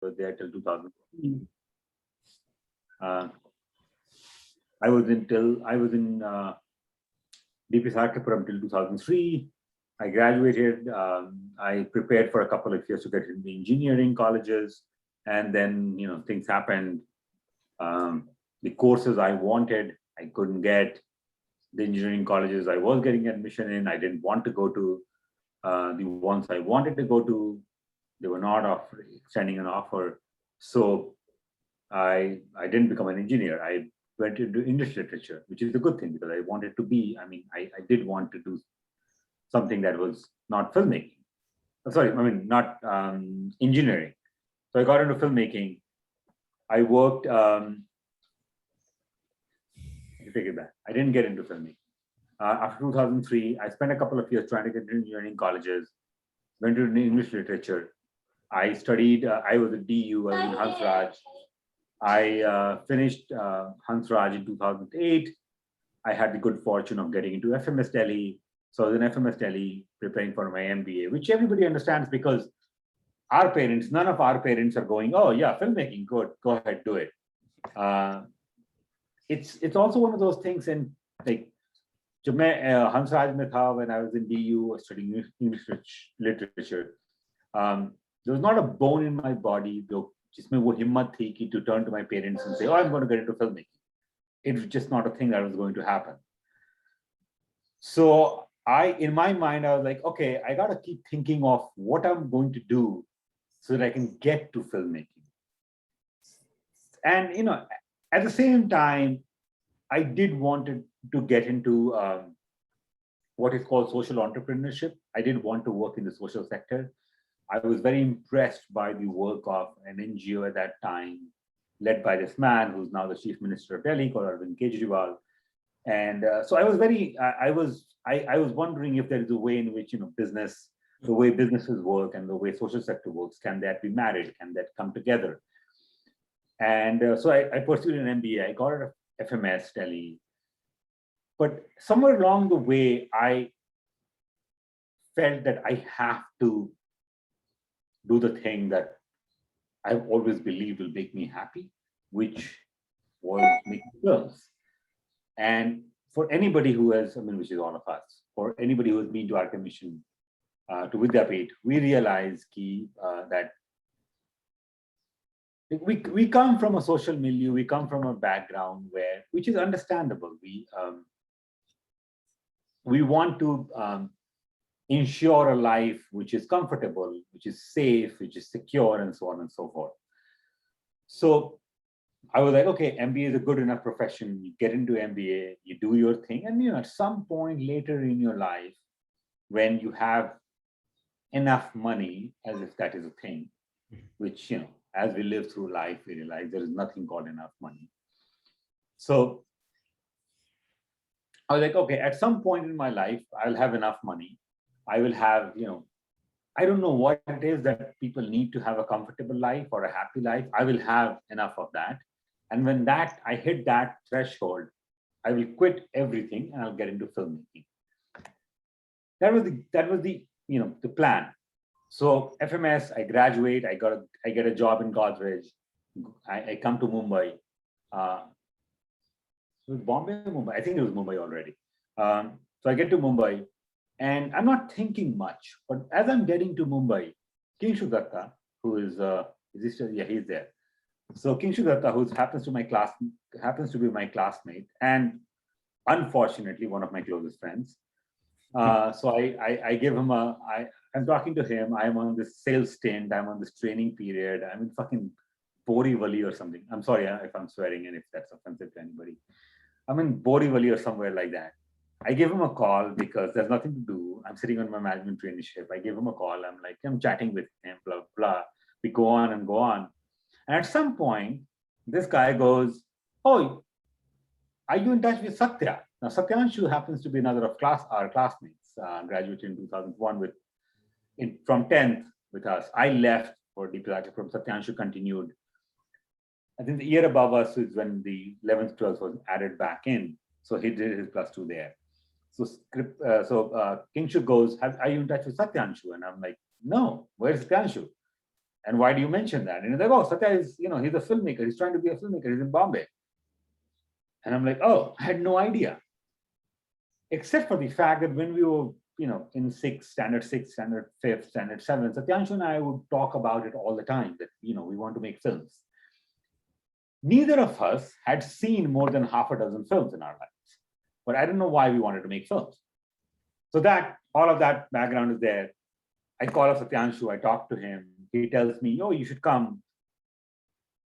was there till 2014. I was in DP Sarkapuram till 2003. I graduated. I prepared for a couple of years to get into engineering colleges, and then things happened. The courses I wanted, I couldn't get. The engineering colleges I was getting admission in, I didn't want to go to. The ones I wanted to go to, they were not extending an offer. So I didn't become an engineer. I went into English literature, which is a good thing because I wanted to be, I did want to do something that was not filmmaking. Sorry, not engineering. So I got into filmmaking. I worked, take it back. I didn't get into filmmaking. After 2003, I spent a couple of years trying to get into engineering colleges, went to English literature. I studied, I was at DU, I was in Hansraj. I finished Hansraj in 2008. I had the good fortune of getting into FMS Delhi. So I was in FMS Delhi preparing for my MBA, which everybody understands because our parents, none of our parents are going, oh yeah, filmmaking, good, go ahead, do it. It's also one of those things, and like, Hansraj mein tha, when I was in DU studying English literature, there was not a bone in my body जिसमें वो हिम्मत थी कि to turn to my parents and say, oh, I'm going to get into filmmaking. It was just not a thing that was going to happen. So in my mind, I was like, okay, I got to keep thinking of what I'm going to do so that I can get to filmmaking. And, at the same time, I did want to get into what is called social entrepreneurship. I did want to work in the social sector. I was very impressed by the work of an NGO at that time, led by this man who's now the Chief Minister of Delhi, called Arvind Kejriwal. And so I was I was wondering if there is a way in which business, the way businesses work and the way social sector works, can that be married? Can that come together? And so I pursued an MBA. I got it at FMS Delhi. But somewhere along the way, I felt that I have to do the thing that I've always believed will make me happy, which was making films. And for anybody who has, which is all of us, for anybody who has been to our commission, to Vidyapeeth, we realize that we come from a social milieu, we come from a background which is understandable. We want to ensure a life which is comfortable, which is safe, which is secure, and so on and so forth. So I was like, okay, MBA is a good enough profession. You get into MBA, you do your thing, and at some point later in your life, when you have enough money, as if that is a thing, which as we live through life, we realize there is nothing called enough money. So I was like, okay, at some point in my life, I'll have enough money. I will have, I don't know what it is that people need to have a comfortable life or a happy life. I will have enough of that. And when I hit that threshold, I will quit everything and I'll get into filmmaking. That was the plan. So FMS, I graduate, I get a job in Godrej. I come to Mumbai. It was Bombay or Mumbai? I think it was Mumbai already. So I get to Mumbai. And I'm not thinking much, but as I'm getting to Mumbai, Kingshu Datta, who is he still? Yeah, he's there. So Kingshu Datta, who happens to be my classmate, and unfortunately one of my closest friends. So I give him I'm talking to him. I'm on this sales stint. I'm on this training period. I'm in fucking Borivali or something. I'm sorry if I'm swearing and if that's offensive to anybody. I'm in Borivali or somewhere like that. I give him a call because there's nothing to do. I'm sitting on my management traineeship. I give him a call. I'm chatting with him, blah, blah. We go on and go on. And at some point, this guy goes, oh, are you in touch with Satya? Now, Satyanshu happens to be another of our classmates, graduated in 2001 from 10th with us. I left for DP Sarkapuram. Satyanshu continued. I think the year above us is when the 11th, 12th was added back in. So he did his +2 there. So Kingshu goes, are you in touch with Satyanshu? And I'm like, no, where's Satyanshu? And why do you mention that? And they're like, oh, Satya is, he's a filmmaker. He's trying to be a filmmaker. He's in Bombay. And I'm like, oh, I had no idea. Except for the fact that when we were, in standard six, standard fifth, standard seven, Satyanshu and I would talk about it all the time that, we want to make films. Neither of us had seen more than half a dozen films in our lives, but I don't know why we wanted to make films. So all of that background is there. I call up Satyanshu, I talk to him. He tells me, oh, you should come.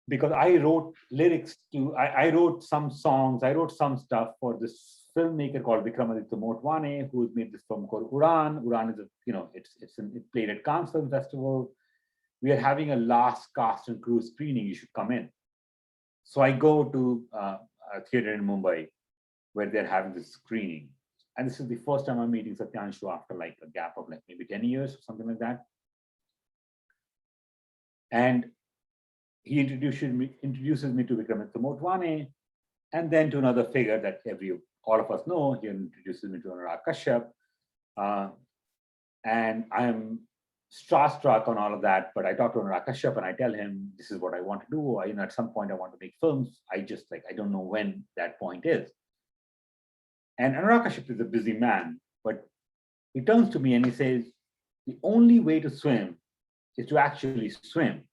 Because I wrote lyrics I wrote some songs, I wrote some stuff for this filmmaker called Vikramaditya Motwane, who's made this film called Uran. Uran is it played at Cannes Film Festival. We are having a last cast and crew screening. You should come in. So I go to a theater in Mumbai where they're having this screening. And this is the first time I'm meeting Satyanshu after like a gap of like maybe 10 years or something like that. And he introduces me to Vikramaditya Motwane, and then to another figure that all of us know. He introduces me to Anurag Kashyap. And I'm starstruck on all of that, but I talk to Anurag Kashyap and I tell him, this is what I want to do. At some point I want to make films. I don't know when that point is. And Anurag Kashyap is a busy man, but he turns to me and he says, the only way to swim is to actually swim.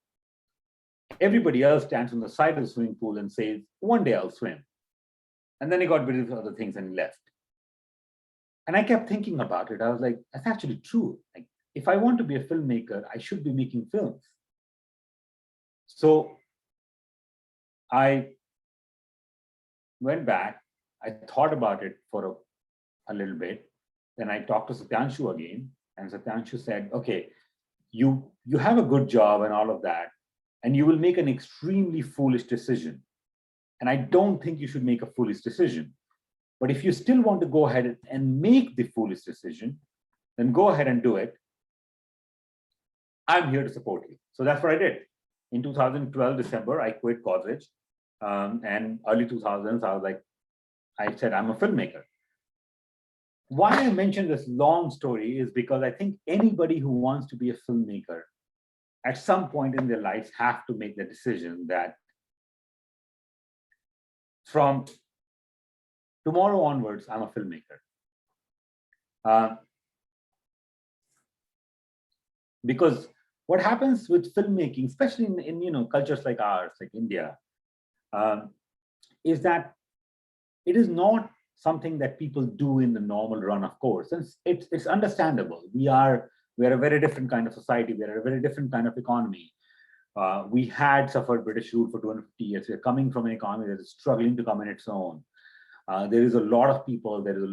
Everybody else stands on the side of the swimming pool and says, one day I'll swim. And then he got busy with other things and he left. And I kept thinking about it. I was like, that's actually true. Like, if I want to be a filmmaker, I should be making films. So I went back. I thought about it for a little bit. Then I talked to Satyanshu again. And Satyanshu said, okay, you have a good job and all of that. And you will make an extremely foolish decision. And I don't think you should make a foolish decision. But if you still want to go ahead and make the foolish decision, then go ahead and do it. I'm here to support you. So that's what I did. In 2012, December, I quit college. And early 2000s, I said, I'm a filmmaker. Why I mention this long story is because I think anybody who wants to be a filmmaker at some point in their lives have to make the decision that from tomorrow onwards, I'm a filmmaker. Because what happens with filmmaking, especially in cultures like ours, like India, is that it is not something that people do in the normal run of course. And it's understandable. We're a very different kind of society. We're a very different kind of economy. We had suffered British rule for 250 years. We're coming from an economy that is struggling to come in its own. There is a lot of people. There is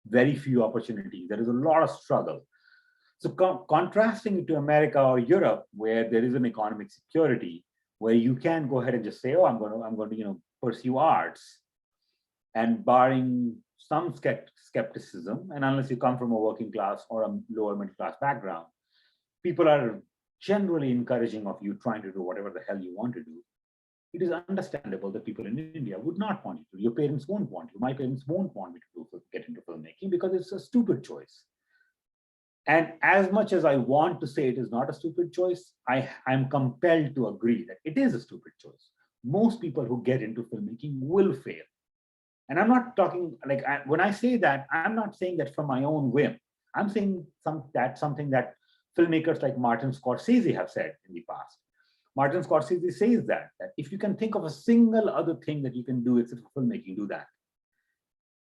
very few opportunities. There is a lot of struggle. So contrasting it to America or Europe, where there is an economic security, where you can go ahead and just say, oh, I'm going to pursue arts, and barring some skepticism, and unless you come from a working class or a lower middle class background, people are generally encouraging of you trying to do whatever the hell you want to do. It is understandable that people in India would not want you to. Your parents won't want you. My parents won't want me to get into filmmaking because it's a stupid choice. And as much as I want to say it is not a stupid choice, I'm compelled to agree that it is a stupid choice. Most people who get into filmmaking will fail. And I'm not talking when I say that, I'm not saying that from my own whim. I'm saying something that filmmakers like Martin Scorsese have said in the past. Martin Scorsese says that if you can think of a single other thing that you can do except for filmmaking, do that.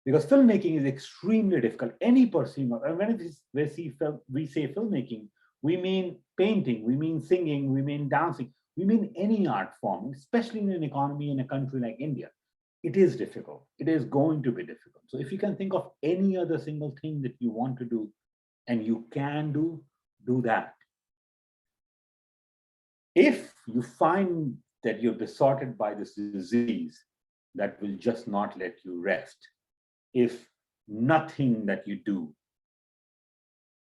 Because filmmaking is extremely difficult. Any person, and when we say filmmaking, we mean painting, we mean singing, we mean dancing, we mean any art form, especially in an economy in a country like India. It is difficult. It is going to be difficult. So if you can think of any other single thing that you want to do and you can do that. If you find that you're besotted by this disease that will just not let you rest, if nothing that you do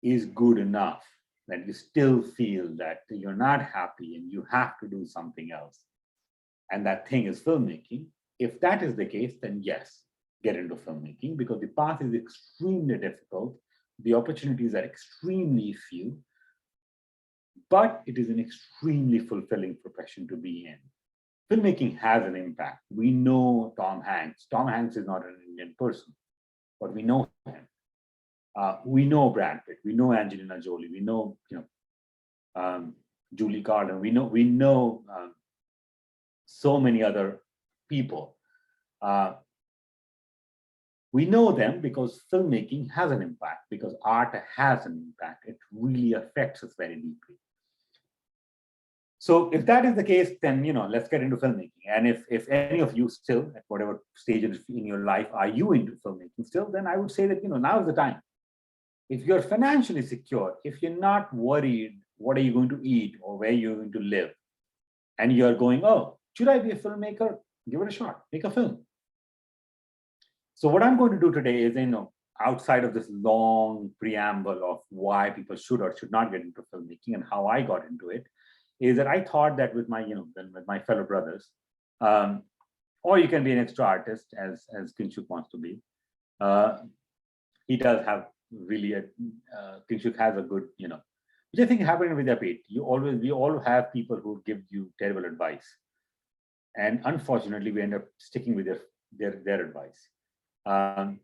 is good enough, that you still feel that you're not happy and you have to do something else, and that thing is filmmaking, if that is the case, then yes, get into filmmaking, because the path is extremely difficult. The opportunities are extremely few. but it is an extremely fulfilling profession to be in. Filmmaking has an impact. We know Tom Hanks. Tom Hanks is not an Indian person, but we know him. We know Brad Pitt. We know Angelina Jolie. We know, Julie Garland. We know so many other people. We know them because filmmaking has an impact, because art has an impact. It really affects us very deeply. So if that is the case, then let's get into filmmaking. And if any of you still, at whatever stage in your life are you into filmmaking still, then I would say that now is the time. If you're financially secure, if you're not worried what are you going to eat or where you're going to live, and you're going, oh, should I be a filmmaker? Give it a shot. Make a film. So what I'm going to do today is, outside of this long preamble of why people should or should not get into filmmaking and how I got into it, is that I thought that with my, with my fellow brothers, or you can be an extra artist as Kinshuk wants to be. He does have really Kinshuk has a good, which I think happened with Vidyapit. We all have people who give you terrible advice, and unfortunately, we end up sticking with their advice. I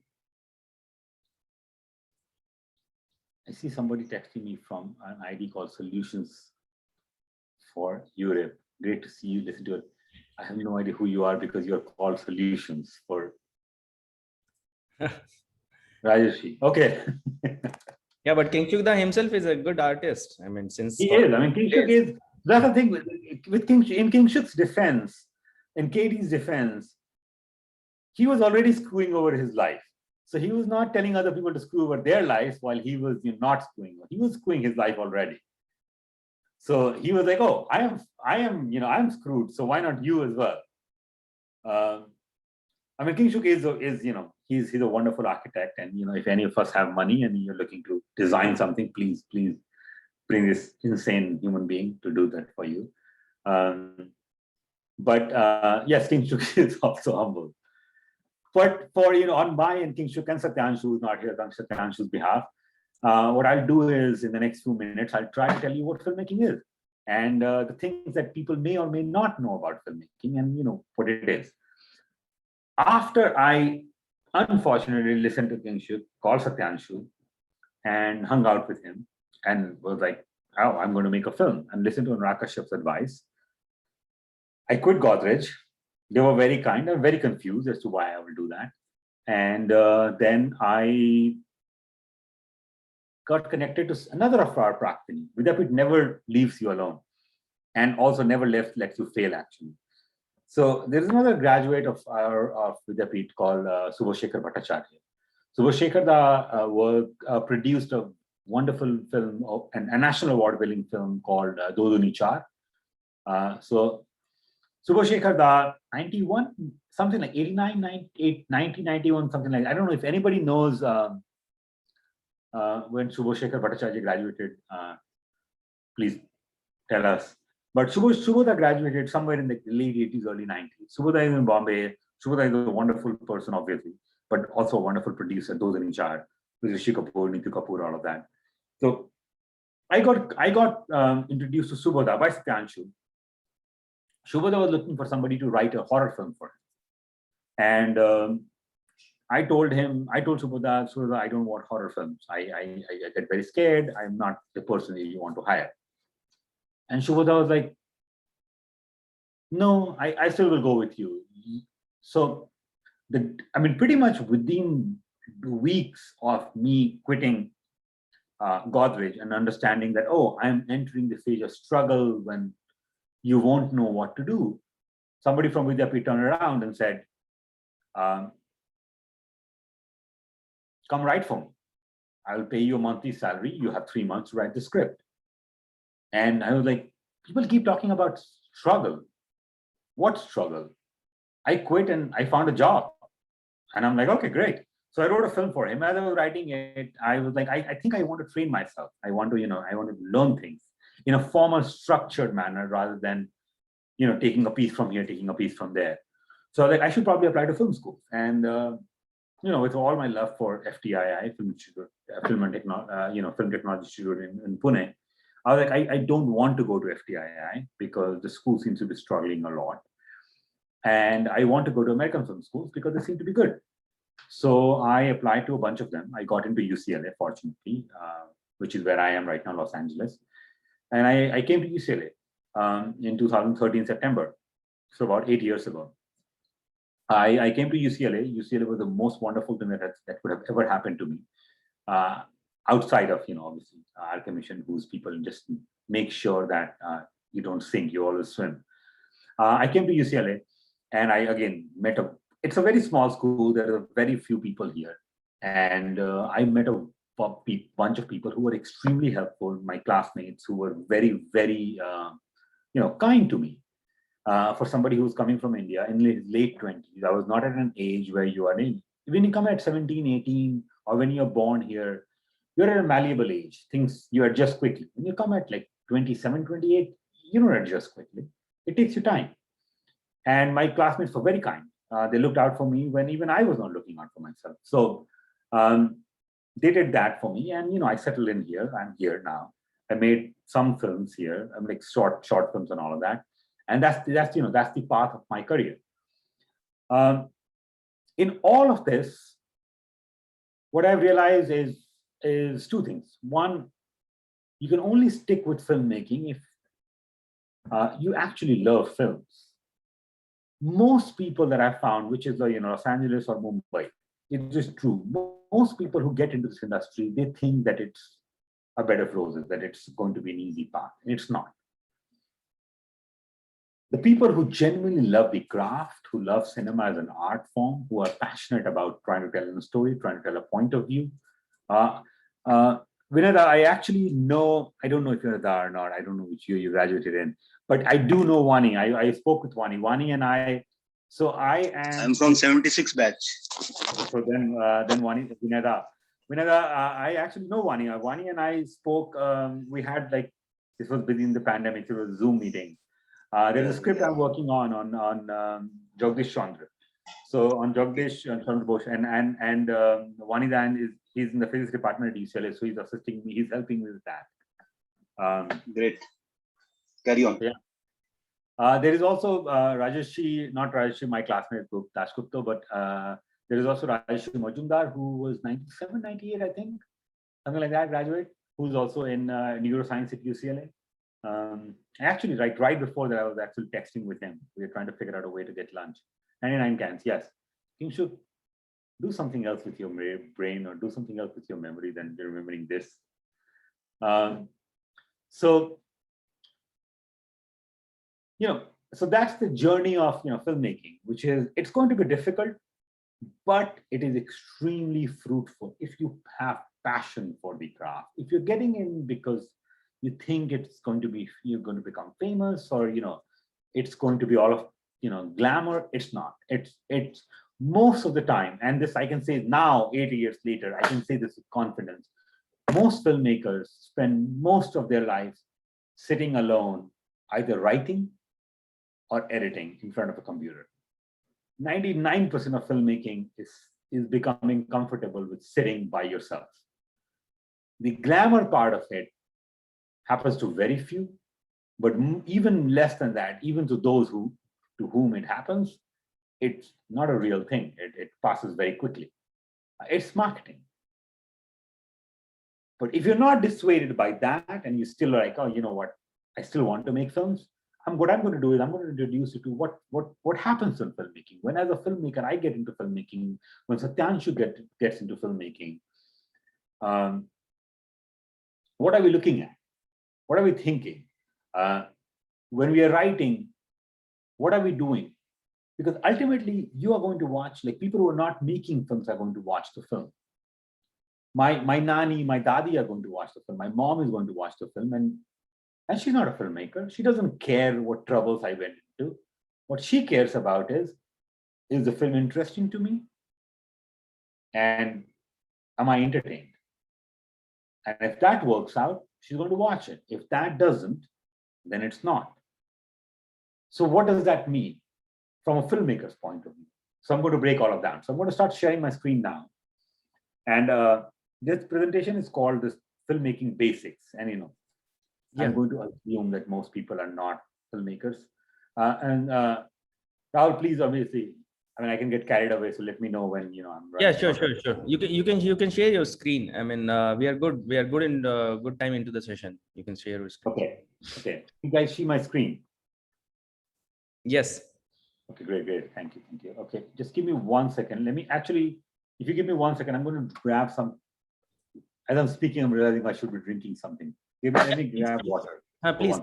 see somebody texting me from an ID called Solutions for Europe. Great to see you. Listen to it. I have no idea who you are because you're called Solutions for Rajeshi. Okay. Yeah, but Kinshuk himself is a good artist. I mean, since he is. I mean, Kinshuk is. That's the thing with Kinshuk. In Kinshuk's defense, in Katie's defense, he was already screwing over his life. So he was not telling other people to screw over their lives while he was not screwing over. He was screwing his life already. So he was like, oh, I am, I'm screwed. So why not you as well? I mean, Kinshuk is he's a wonderful architect. And, if any of us have money and you're looking to design something, please bring this insane human being to do that for you. But yes, Kinshuk is also humble. But for, on my and Kinshuk and Satyanshu, who's not here, on Satyanshu's behalf, what I'll do is in the next few minutes, I'll try to tell you what filmmaking is and the things that people may or may not know about filmmaking and, what it is. After I unfortunately listened to Kinshuk, called Satyanshu and hung out with him and was like, oh, I'm going to make a film, and listen to Anurag Kashyap's advice, I quit Godrej. They were very kind. I'm very confused as to why I would do that. And then I got connected to another of our Praktani. Vidyapit never leaves you alone, and also never lets you fail, actually. So there is another graduate of Vidyapit called Subhashekhar Bhattacharya. Subhashekhar produced a wonderful film, a national award-winning film called Do Duni Char. So Subhashekhar Da, 91, something like 89, 98, 1991, something like that. I don't know if anybody knows when Subhashekhar Bhattacharya graduated, please tell us. But Subhada graduated somewhere in the late 80s, early 90s. Subhada is in Bombay. Subhada is a wonderful person, obviously, but also a wonderful producer, Do Duni Char, with Rishi Kapoor, Neetu Kapoor, all of that. So I got introduced to Subhada by Satyanshu. Subhada was looking for somebody to write a horror film for him. And I told Subhada, I don't want horror films. I get very scared. I'm not the person that you want to hire. And Subhada was like, no, I still will go with you. So, pretty much within weeks of me quitting Godrej and understanding that, oh, I'm entering the stage of struggle when you won't know what to do, somebody from Vidyapit turned around and said, come write for me. I will pay you a monthly salary. You have 3 months to write the script. And I was like, people keep talking about struggle. What struggle? I quit and I found a job. And I'm like, okay, great. So I wrote a film for him. As I was writing it, I was like, I think I want to train myself. I want to learn things in a formal, structured manner rather than, taking a piece from here, taking a piece from there. So I should probably apply to film school. And, with all my love for FTII, Film Technology Institute in Pune, I was like, I don't want to go to FTII because the school seems to be struggling a lot. And I want to go to American film schools because they seem to be good. So I applied to a bunch of them. I got into UCLA, fortunately, which is where I am right now, Los Angeles. And I came to UCLA in 2013, September. So about 8 years ago. I came to UCLA. UCLA was the most wonderful thing that could have ever happened to me. Outside of, obviously, our commission, whose people just make sure that you don't sink, you always swim. I came to UCLA and I, again, it's a very small school. There are very few people here. And I met a bunch of people who were extremely helpful, my classmates who were very, very, kind to me. For somebody who's coming from India in his late 20s, I was not at an age where you are in. When you come at 17, 18, or when you're born here, you're at a malleable age. You adjust quickly. When you come at like 27, 28, you don't adjust quickly. It takes you time. And my classmates were very kind. They looked out for me when even I was not looking out for myself. So they did that for me. And, I settled in here. I'm here now. I made some films here. I'm like short films and all of that. And that's the path of my career. In all of this, what I've realized is two things. One, you can only stick with filmmaking if you actually love films. Most people that I've found, which is Los Angeles or Mumbai, it's just true. Most people who get into this industry, they think that it's a bed of roses, that it's going to be an easy path. It's not. The people who genuinely love the craft, who love cinema as an art form, who are passionate about trying to tell a story, trying to tell a point of view. Vinada, I actually know, I don't know if you're Vinada or not, I don't know which year you graduated in, but I do know Wani. I spoke with Wani. Wani and I, so I am... I'm from 76 batch. So then Wani, Vinada, I actually know Wani. Wani and I spoke, we had this was within the pandemic, it was a Zoom meeting. There's a script I'm working on Jagdish Chandra. So on Jagdish Chandra Bose and Vanidan he's in the physics department at UCLA, so he's assisting me. He's helping me with that. Great. Carry on. Yeah. There is also Rajeshi, not Rajeshi, my classmate group, Dashgupta, but there is also Rajeshi Majumdar, who was 97, 98, I think, something like that, graduate, who's also in neuroscience at UCLA. Actually, right before that, I was actually texting with him. We were trying to figure out a way to get lunch. 99 cans, yes. You should do something else with your brain or do something else with your memory than remembering this. So that's the journey of filmmaking, which is, it's going to be difficult, but it is extremely fruitful if you have passion for the craft. If you're getting in because you think you're going to become famous, or it's going to be all of glamour. It's not. It's most of the time, and this I can say now, 8 years later, I can say this with confidence. Most filmmakers spend most of their lives sitting alone, either writing or editing in front of a computer. 99% of filmmaking is becoming comfortable with sitting by yourself. The glamour part of it happens to very few, but even less than that, even to those to whom it happens, it's not a real thing. It passes very quickly. It's marketing. But if you're not dissuaded by that and you still like, oh, you know what, I still want to make films, what I'm going to do is I'm going to introduce you to what happens in filmmaking. When as a filmmaker, I get into filmmaking, when Satyanshu gets into filmmaking, what are we looking at? What are we thinking? When we are writing, what are we doing? Because ultimately, you are going to watch, people who are not making films are going to watch the film. My nani, my dadi are going to watch the film. My mom is going to watch the film. And she's not a filmmaker. She doesn't care what troubles I went into. What she cares about is the film interesting to me? And am I entertained? And if that works out, she's going to watch it. If that doesn't, then it's not. So what does that mean from a filmmaker's point of view? So I'm going to break all of that. So I'm going to start sharing my screen now. And this presentation is called this Filmmaking Basics. And I'm going to assume that most people are not filmmakers. And Rahul, please, obviously, I mean, I can get carried away, so let me know when I'm right. Yeah, sure. You can share your screen. I mean, we are good. We are good in good time into the session. You can share your screen. Okay. You guys see my screen? Yes. Okay, great. Thank you. Okay, just give me 1 second. Let me actually, if you give me 1 second, I'm going to grab some. As I'm speaking, I'm realizing I should be drinking something. Let me grab water. Please.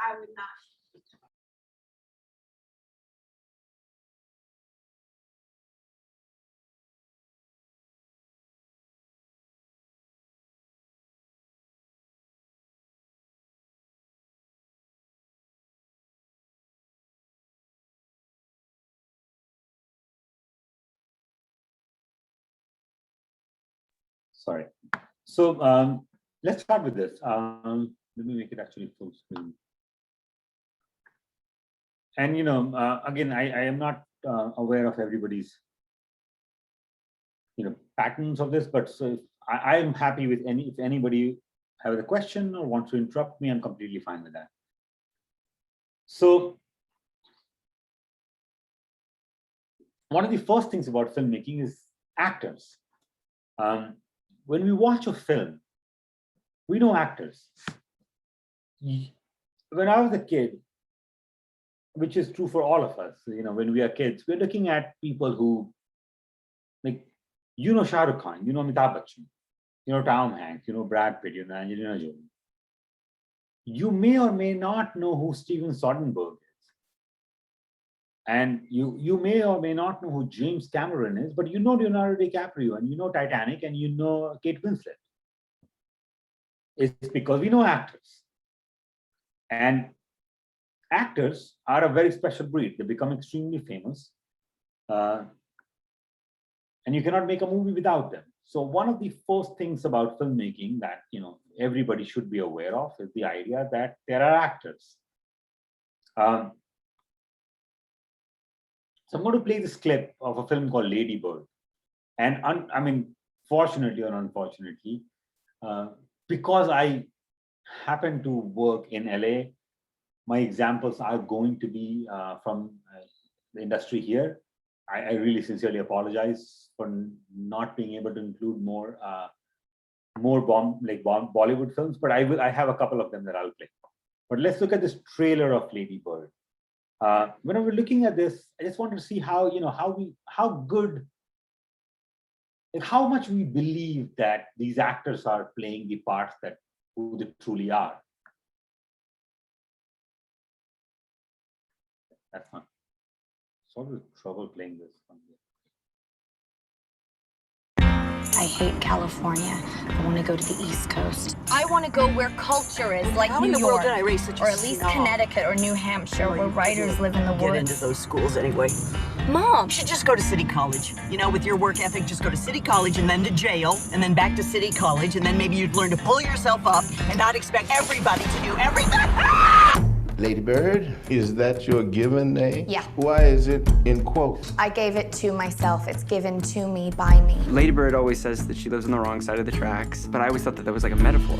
I would not. Sorry. So let's start with this. Let me make it actually full screen. And again, I am not aware of everybody's patterns of this, but so I am happy with if anybody has a question or wants to interrupt me, I'm completely fine with that. So one of the first things about filmmaking is actors. When we watch a film, we know actors. When I was a kid, which is true for all of us, when we are kids, we're looking at people who, like, Shah Rukh Khan, Amitabh Bachchan, Tom Hanks, Brad Pitt, Angelina Jolie. You may or may not know who Steven Soderbergh is. And you may or may not know who James Cameron is, but Leonardo DiCaprio, and Titanic, and Kate Winslet. It's because we know actors. And actors are a very special breed. They become extremely famous. And you cannot make a movie without them. So one of the first things about filmmaking that everybody should be aware of is the idea that there are actors. So I'm going to play this clip of a film called Lady Bird. And I mean, fortunately or unfortunately, because I happen to work in LA, my examples are going to be from the industry here. I really sincerely apologize for not being able to include more Bollywood films, but I have a couple of them that I'll play. But let's look at this trailer of Lady Bird. When we're looking at this, I just wanted to see how much we believe that these actors are playing the parts that who they truly are. That's not sort of trouble playing this one. I hate California. I want to go to the East Coast. I want to go where culture is, like How New in the world York, did I raise such a or at least snob? Connecticut or New Hampshire, where writers live in the Get into woods. those schools anyway. Mom, You should just go to City College. With your work ethic, just go to City College and then to jail, and then back to City College, and then maybe you'd learn to pull yourself up and not expect everybody to do everything. Lady Bird, is that your given name? Yeah. Why is it in quotes? I gave it to myself. It's given to me by me. Lady Bird always says that she lives on the wrong side of the tracks, but I always thought that was like a metaphor.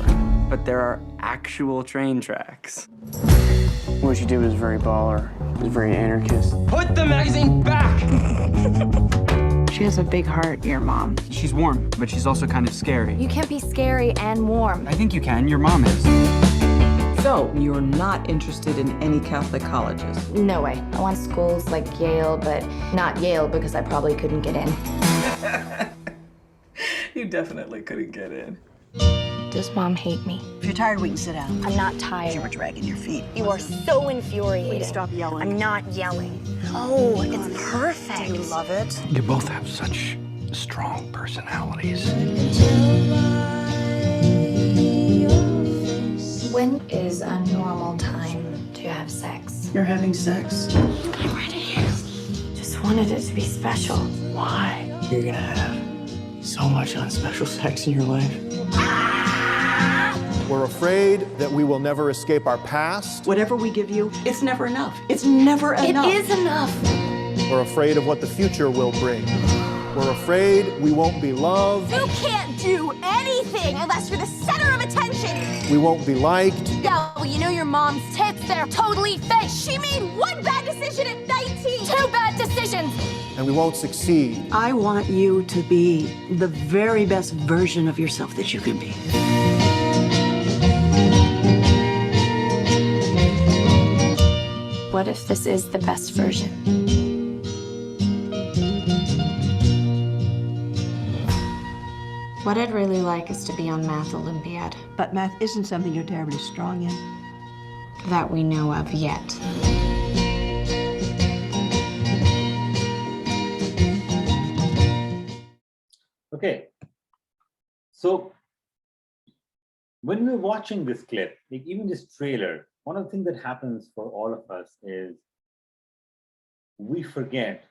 But there are actual train tracks. What she did was very baller. It was very anarchist. Put the magazine back! She has a big heart, your mom. She's warm, but she's also kind of scary. You can't be scary and warm. I think you can. Your mom is. So, you're not interested in any Catholic colleges? No way. I want schools like Yale, but not Yale because I probably couldn't get in. You definitely couldn't get in. Does Mom hate me? If you're tired, we can sit down. I'm not You were tired. dragging your feet. You are so infuriating. Please stop yelling. I'm not yelling. Oh, it's perfect. Do you love it? You both have such strong personalities. When is a normal time to have sex? You're having sex. I'm ready. Just wanted it to be special. Why? You're gonna have so much unspecial sex in your life. We're afraid that we will never escape our past. Whatever we give you, it's never enough. It's never enough. It is enough. We're afraid of what the future will bring. We're afraid we won't be loved. You can't do anything unless you're the center of attention. We won't be liked. Yeah, well, you know your mom's tits, they're totally fake. She made one bad decision at 19. 2 bad decisions. And we won't succeed. I want you to be the very best version of yourself that you can be. What if this is the best version? What I'd really like is to be on Math Olympiad. But math isn't something you're terribly strong in. That we know of yet. Okay. So when we're watching this clip, like even this trailer, one of the things that happens for all of us is we forget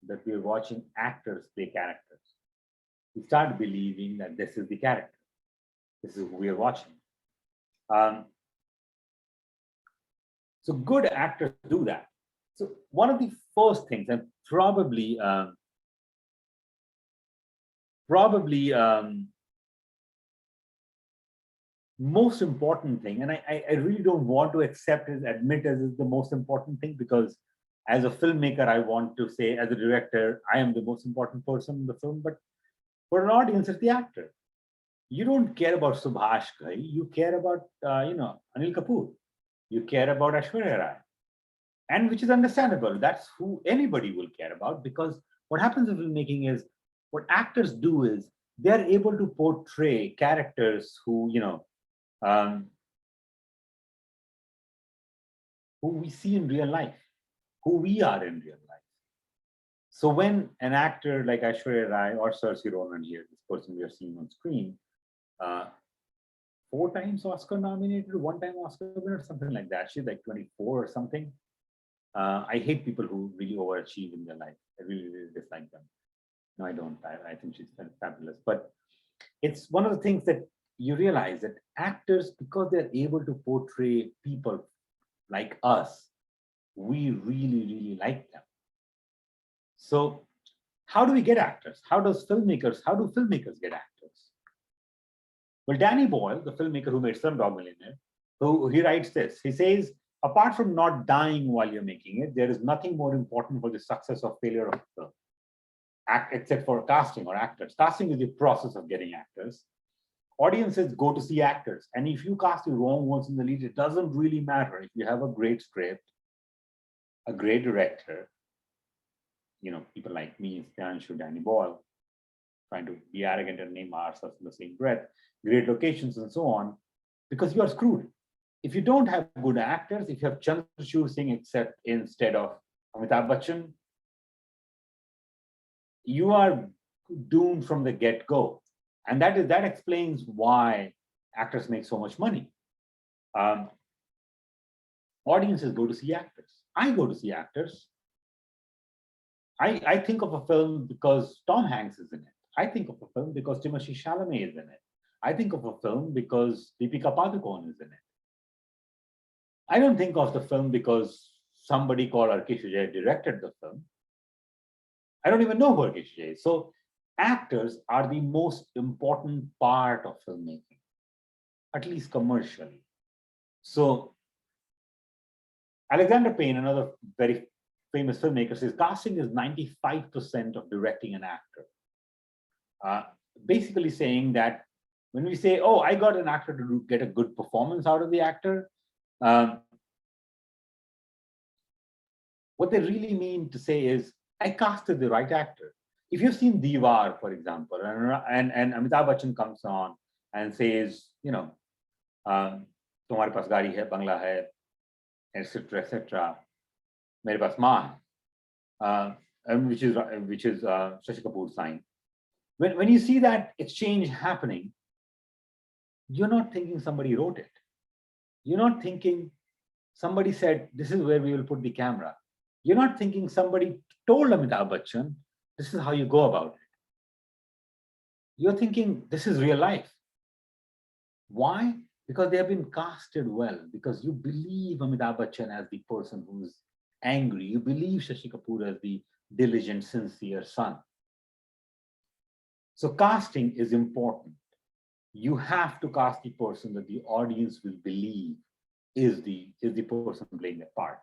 that we're watching actors play characters. We start believing that this is the character. This is who we are watching. So good actors do that. So one of the first things, and probably most important thing, and I really don't want to admit as is the most important thing, because as a filmmaker, I want to say, as a director, I am the most important person in the film, but for an audience, it's the actor. You don't care about Subhash Ghai, you care about Anil Kapoor. You care about Aishwarya Rai. And which is understandable. That's who anybody will care about, because what happens in filmmaking is, what actors do is they're able to portray characters who, who we see in real life, who we are in real life. So when an actor like Aishwarya Rai or Saoirse Ronan here, this person we are seeing on screen, 4 times Oscar nominated, 1 time Oscar winner, something like that. She's like 24 or something. I hate people who really overachieve in their life. I really, really dislike them. No, I don't. I think she's fabulous. But it's one of the things that you realize, that actors, because they're able to portray people like us, we really, really like them. So how do we get actors? How do filmmakers get actors? Well, Danny Boyle, the filmmaker who made Slumdog Millionaire, he writes this. He says, apart from not dying while you're making it, there is nothing more important for the success or failure of a film, except for casting or actors. Casting is the process of getting actors. Audiences go to see actors. And if you cast the wrong ones in the lead, it doesn't really matter. If you have a great script, a great director, people like me, Spanshu, Danny Boyle, trying to be arrogant and name ourselves in the same breath, great locations and so on, because you are screwed. If you don't have good actors, if you have Chandrachud Singh instead of Amitabh Bachchan, you are doomed from the get-go. And that explains why actors make so much money. Audiences go to see actors. I go to see actors. I think of a film because Tom Hanks is in it. I think of a film because Timothée Chalamet is in it. I think of a film because Deepika Padukone is in it. I don't think of the film because somebody called Arkesh Ajay directed the film. I don't even know who Arkesh Ajay is. So actors are the most important part of filmmaking, at least commercially. So Alexander Payne, another very famous filmmaker, says casting is 95% of directing an actor. Basically saying that when we say, oh, I got an actor to get a good performance out of the actor, what they really mean to say is, I casted the right actor. If you've seen Diwar, for example, and Amitabh Bachchan comes on and says, तुम्हारे पास गाड़ी है, बंगला है, etc., etc. मेरे पास माँ है, which is Shashi Kapoor's sign. When you see that exchange happening, you're not thinking somebody wrote it. You're not thinking somebody said, this is where we will put the camera. You're not thinking somebody told Amitabh Bachchan, this is how you go about it. You're thinking, this is real life. Why? Because they have been casted well, because you believe Amitabh Bachchan as the person who's angry. You believe Shashi Kapoor as the diligent, sincere son. So casting is important. You have to cast the person that the audience will believe is the person playing that part.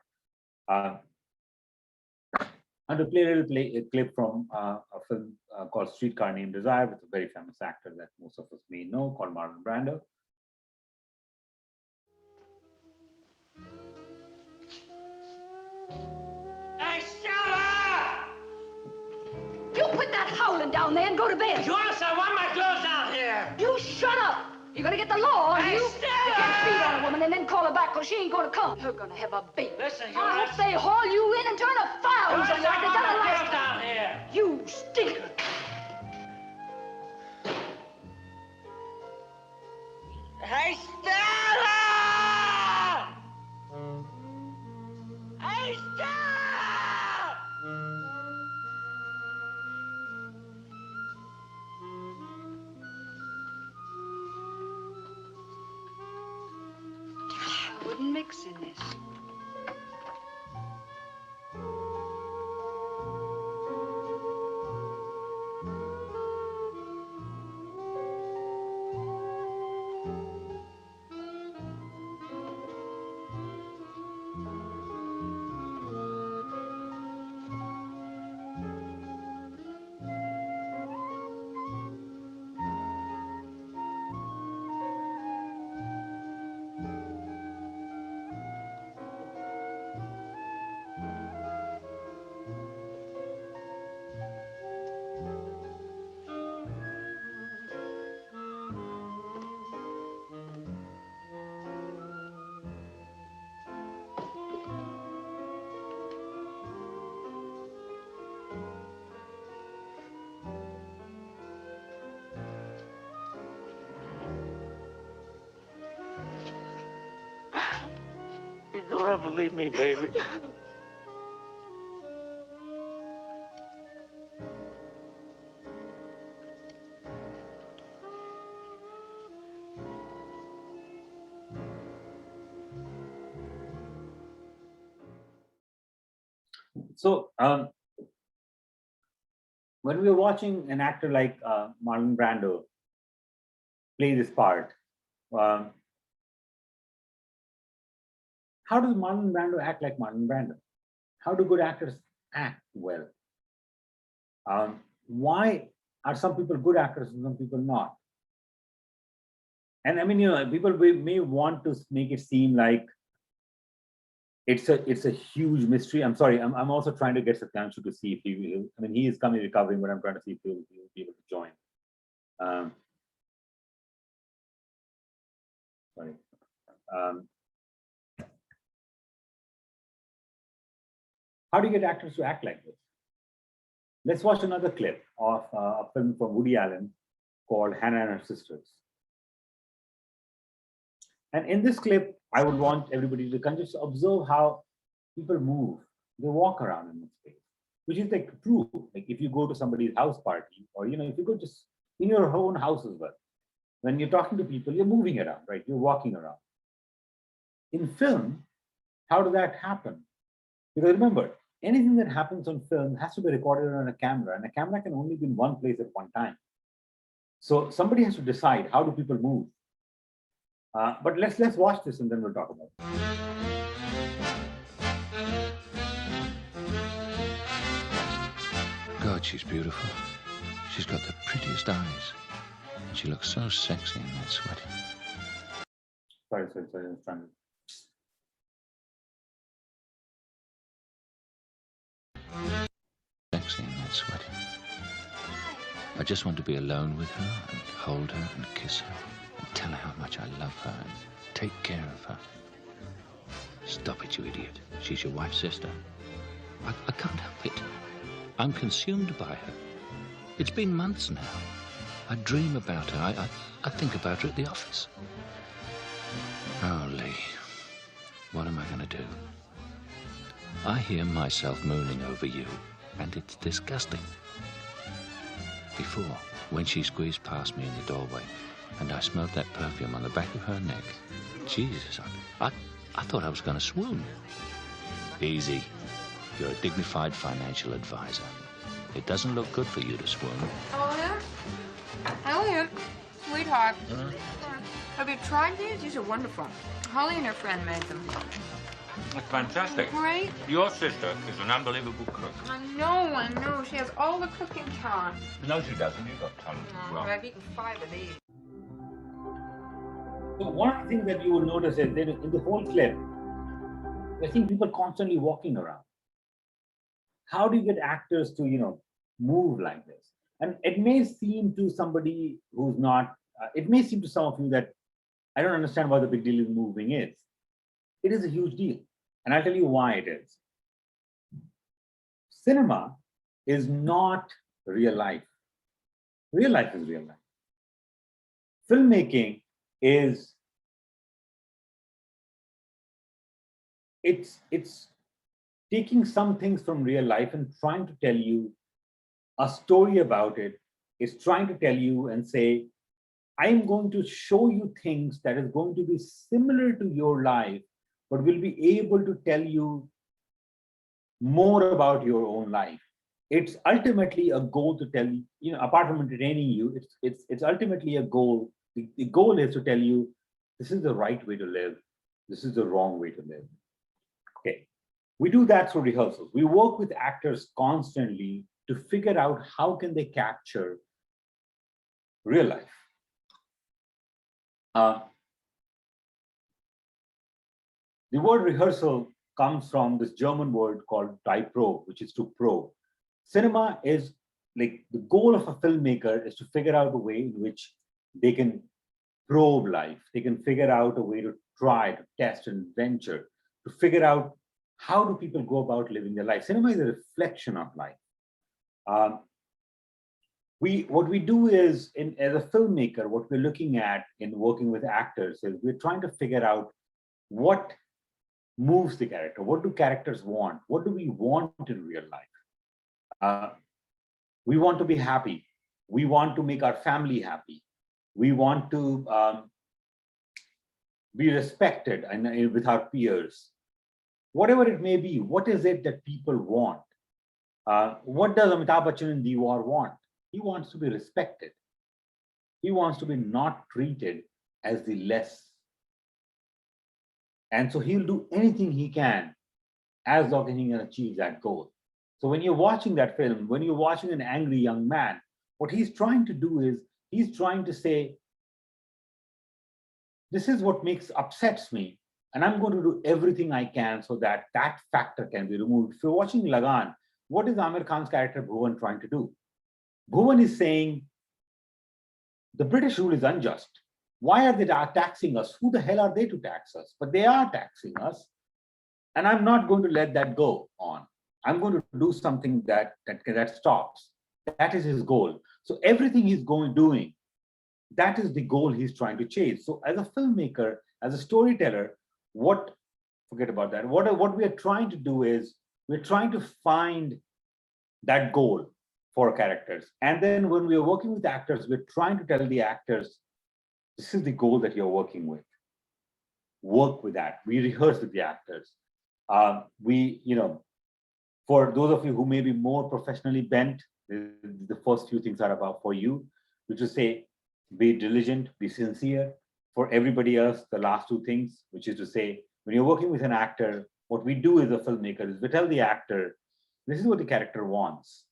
And to play a clip from a film called Streetcar Named Desire with a very famous actor that most of us may know called Marlon Brando. Hey, Stella! You put that howling down there and go to bed. Joyce, I want my clothes down here. You shut up. You're gonna get the law on Hey, you. Stella! You can't beat on a woman and then call her back because she ain't gonna come. You're gonna have a baby. Listen, I hope Joyce. they haul you in and turn a file on Joyce, you like I they want done the my last clothes time. down here. You stink. Hey, Stella! Hey, Stella! I wouldn't mix in this. You don't ever leave me, baby. So when we were watching an actor like Marlon Brando play this part, how does Marlon Brando act like Marlon Brando? How do good actors act well? Why are some people good actors and some people not? And I mean, people may want to make it seem like it's a huge mystery. I'm sorry, I'm also trying to get Satyanshu to see if he will. I mean, he is coming recovering, but I'm trying to see if he will be able to join. Sorry. How do you get actors to act like this? Let's watch another clip of a film from Woody Allen called Hannah and Her Sisters. And in this clip, I would want everybody to kind of just observe how people move. They walk around in this space, which is like true. Like if you go to somebody's house party, or if you go just in your own house as well, when you're talking to people, you're moving around, right? You're walking around. In film, how does that happen? Because remember, anything that happens on film has to be recorded on a camera, and a camera can only be in one place at one time. So somebody has to decide, how do people move? But let's watch this and then we'll talk about it. God, she's beautiful. She's got the prettiest eyes. And she looks so sexy in that sweater. Sorry, I'm trying to... Sexy in that sweater. I just want to be alone with her and hold her and kiss her. tell her how much I love her and take care of her. Stop it, you idiot. She's your wife's sister. I can't help it. I'm consumed by her. It's been months now. I dream about her. I think about her at the office. Oh, Lee, what am I going to do? I hear myself mooning over you, and it's disgusting. Before, when she squeezed past me in the doorway, and I smelled that perfume on the back of her neck, Jesus, I thought I was going to swoon. Easy. You're a dignified financial advisor. It doesn't look good for you to swoon. Elliot, sweetheart. Have you tried these? These are wonderful. Holly and her friend made them. That's fantastic. Right? Your sister is an unbelievable cook. I know. She has all the cooking talent. No, she doesn't. You've got talent as well. I've eaten 5 of these. So one of the things that you will notice is that in the whole clip, I think people constantly walking around. How do you get actors to, move like this? And it may seem to somebody who's not, it may seem to some of you that I don't understand what the big deal in moving is. It is a huge deal. And I'll tell you why it is. Cinema is not real life. Real life is real life. Filmmaking is, it's taking some things from real life and trying to tell you a story about it. It's trying to tell you and say, I'm going to show you things that is going to be similar to your life, but will be able to tell you more about your own life. It's ultimately a goal to tell you, apart from entertaining you, it's ultimately a goal. The goal is to tell you, this is the right way to live. This is the wrong way to live. Okay. We do that through rehearsals. We work with actors constantly to figure out how can they capture real life. The word rehearsal comes from this German word called die Probe, which is to probe. Cinema is like the goal of a filmmaker is to figure out a way in which they can probe life. They can figure out a way to try, to test and venture, to figure out how do people go about living their life. Cinema is a reflection of life. What we do is, as a filmmaker, what we're looking at in working with actors is we're trying to figure out what moves the character. What do characters want? What do we want in real life? We want to be happy. We want to make our family happy. We want to be respected and with our peers. Whatever it may be, what is it that people want? What does Amitabh Bachchan in Diwar want? He wants to be respected. He wants to be not treated as the less. And so he'll do anything he can as long as he can achieve that goal. So when you're watching that film, when you're watching an angry young man, what he's trying to do is he's trying to say, this is what upsets me, and I'm going to do everything I can so that that factor can be removed. If you're watching Lagan, what is Amir Khan's character Bhuvan trying to do? Bhuvan is saying, the British rule is unjust. Why are they taxing us? Who the hell are they to tax us? But they are taxing us. And I'm not going to let that go on. I'm going to do something that stops. That is his goal. So everything he's doing, that is the goal he's trying to chase. So as a filmmaker, as a storyteller, forget about that. What we are trying to do is we're trying to find that goal for characters. And then when we are working with actors, we're trying to tell the actors, this is the goal that you're working with. Work with that. We rehearse with the actors. For those of you who may be more professionally bent, the first few things are about for you, which is say, be diligent, be sincere. For everybody else, the last two things, which is to say, when you're working with an actor, what we do as a filmmaker is we tell the actor, this is what the character wants.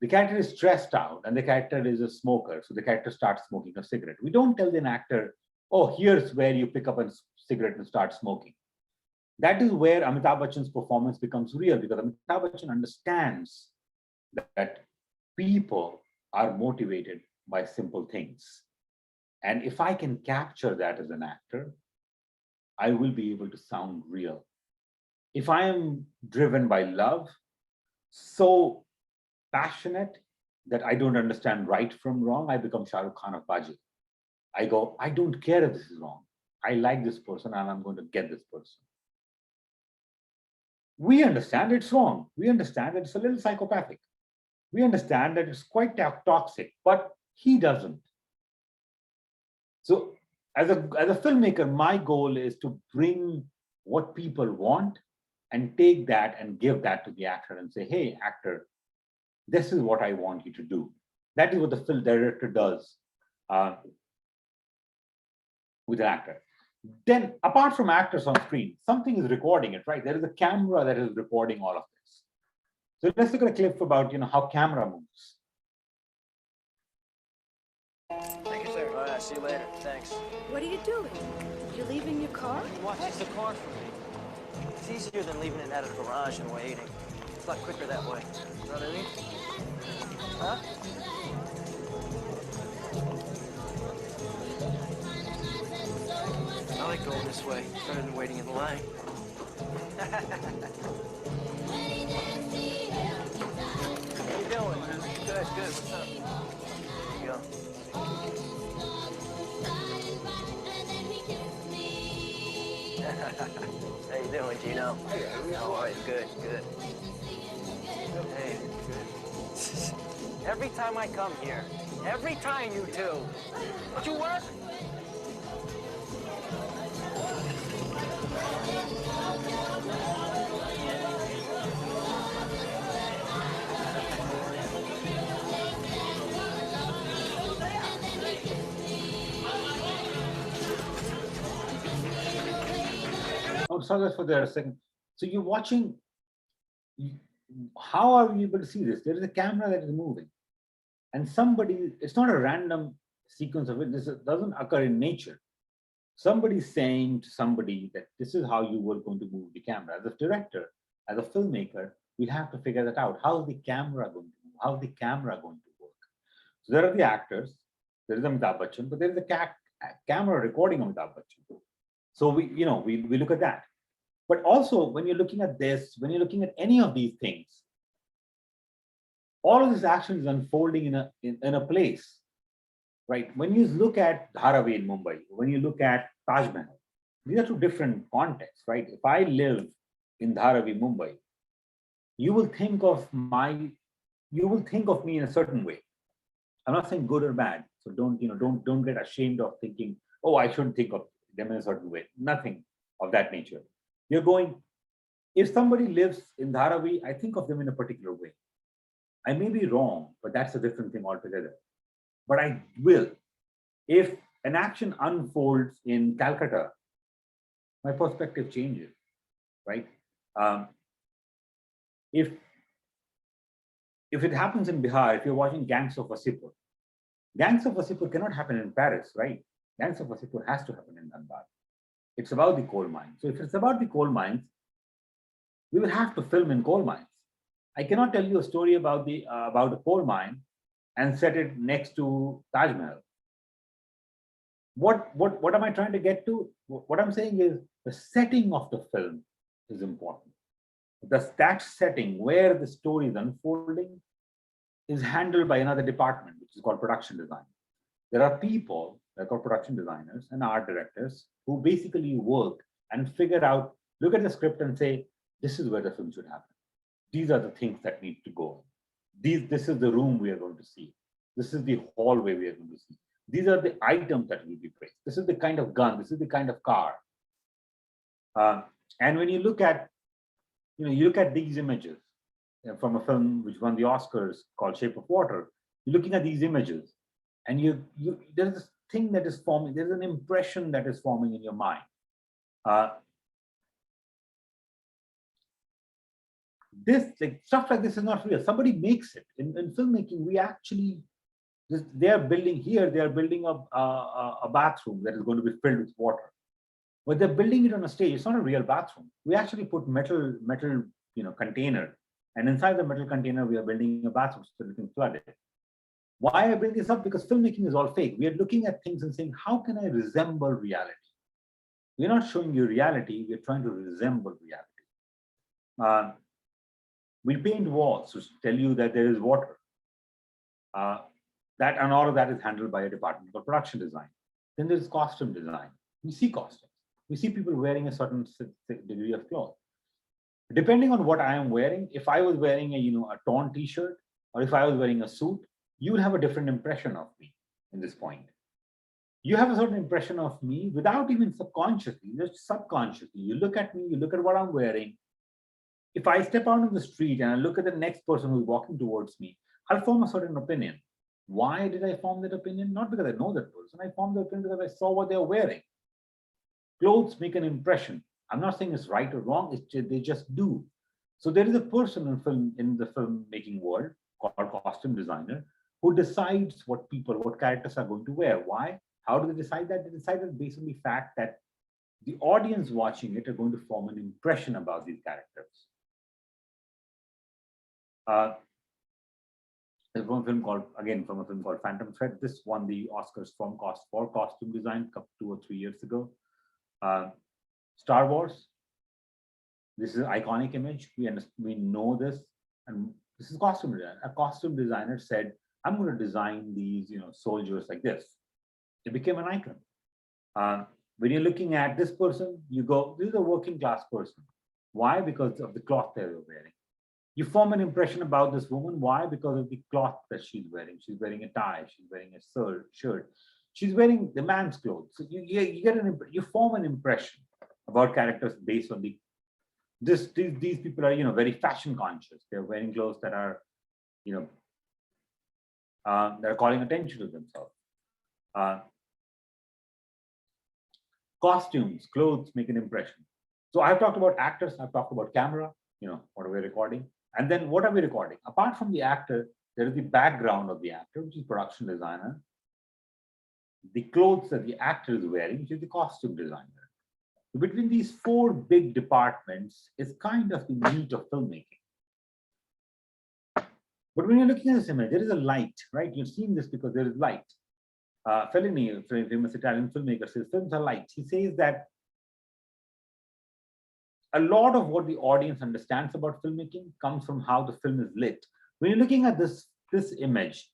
The character is stressed out and the character is a smoker. So the character starts smoking a cigarette. We don't tell the actor, oh, here's where you pick up a cigarette and start smoking. That is where Amitabh Bachchan's performance becomes real, because Amitabh Bachchan understands that people are motivated by simple things. And if I can capture that as an actor, I will be able to sound real. If I am driven by love, so passionate that I don't understand right from wrong, I become Shah Rukh Khan of Baji. I go, I don't care if this is wrong. I like this person and I'm going to get this person. We understand it's wrong. We understand that it's a little psychopathic. We understand that it's quite toxic, but he doesn't. So as a filmmaker, my goal is to bring what people want and take that and give that to the actor and say, hey, actor, this is what I want you to do. That is what the film director does with an actor. Then, apart from actors on screen, something is recording it, right? There is a camera that is recording all of this. So let's look at a clip about how camera moves. Thank you, sir. All right, see you later. Thanks. What are you doing? You leaving your car? He watches the car for me. It's easier than leaving it out of the garage and waiting. It's a lot quicker that way. You know what I mean? Huh? I like going this way rather than waiting in line. How you doing? Good, good. What's up? There you go. How you doing, Gino? How are you? Good, good. Hey, good. Every time I come here, every time you two, don't you work? Oh, sorry for there a second. So you're watching, how are you able to see this? There is a camera that is moving. And somebody, it's not a random sequence of it. This doesn't occur in nature. Somebody's saying to somebody that this is how you were going to move the camera. As a director, as a filmmaker, we have to figure that out. How is the camera going to move? How is the camera going to work? So there are the actors, there is Amitabh Bachchan, but there is a camera recording Amitabh Bachchan. So we look at that. But also when you're looking at this, when you're looking at any of these things, all of this action is unfolding in a place, right? When you look at Dharavi in Mumbai, when you look at Taj Mahal, these are two different contexts, right? If I live in Dharavi, Mumbai, you will think of me in a certain way. I'm not saying good or bad. So don't get ashamed of thinking, oh, I shouldn't think of them in a certain way. Nothing of that nature. You're going, if somebody lives in Dharavi, I think of them in a particular way. I may be wrong, but that's a different thing altogether. But I will. If an action unfolds in Calcutta, my perspective changes, right? If it happens in Bihar, if you're watching Gangs of Wasseypur cannot happen in Paris, right? Gangs of Wasseypur has to happen in Dhanbad. It's about the coal mines. So if it's about the coal mines, we will have to film in coal mines. I cannot tell you a story about a coal mine and set it next to Taj Mahal. What am I trying to get to? What I'm saying is the setting of the film is important. That setting where the story is unfolding is handled by another department, which is called production design. There are people that are production designers and art directors who basically work and figure out, look at the script and say, this is where the film should happen. These are the things that need to go. This is the room we are going to see. This is the hallway we are going to see. These are the items that will be placed. This is the kind of gun. This is the kind of car. And when you look at, you look at these images from a film which won the Oscars called Shape of Water. You're looking at these images, and there's this thing that is forming. There's an impression that is forming in your mind. Stuff like this is not real. Somebody makes it. In filmmaking, we actually, they are building a bathroom that is going to be filled with water. But they're building it on a stage. It's not a real bathroom. We actually put metal container, and inside the metal container, we are building a bathroom so we can flood it. Why I bring this up? Because filmmaking is all fake. We are looking at things and saying, how can I resemble reality? We're not showing you reality, we're trying to resemble reality. We paint walls to tell you that there is water. That and all of that is handled by a department called production design. Then there's costume design. We see costumes. We see people wearing a certain degree of cloth. Depending on what I am wearing, if I was wearing a torn t-shirt, or if I was wearing a suit, you would have a different impression of me in this point. You have a certain impression of me without even subconsciously, just subconsciously. You look at me, you look at what I'm wearing. If I step out on the street and I look at the next person who's walking towards me, I'll form a certain opinion. Why did I form that opinion? Not because I know that person. I formed the opinion because I saw what they're wearing. Clothes make an impression. I'm not saying it's right or wrong. They just do. So there is a person in the filmmaking world called costume designer who decides what characters are going to wear. Why? How do they decide that? They decide that based on the fact that the audience watching it are going to form an impression about these characters. From a film called Phantom Thread. This won the Oscars for costume design 2 or 3 years ago. Star Wars. This is an iconic image. We know this, and this is costume design. A costume designer said, "I'm going to design these, soldiers like this." It became an icon. When you're looking at this person, you go, "This is a working class person." Why? Because of the cloth they're wearing. You form an impression about this woman. Why? Because of the cloth that she's wearing. She's wearing a tie. She's wearing a shirt. She's wearing the man's clothes. So you form an impression about characters based on these people are very fashion conscious. They're wearing clothes that are they're calling attention to themselves. Costumes, clothes make an impression. So I've talked about actors. I've talked about camera. What are we recording? And then what are we recording? Apart from the actor, there is the background of the actor, which is production designer. The clothes that the actor is wearing, which is the costume designer. Between these 4 big departments is kind of the meat of filmmaking. But when you're looking at this image, there is a light, right? You've seen this because there is light. Fellini, a famous Italian filmmaker, says films are light. He says that a lot of what the audience understands about filmmaking comes from how the film is lit. When you're looking at this image,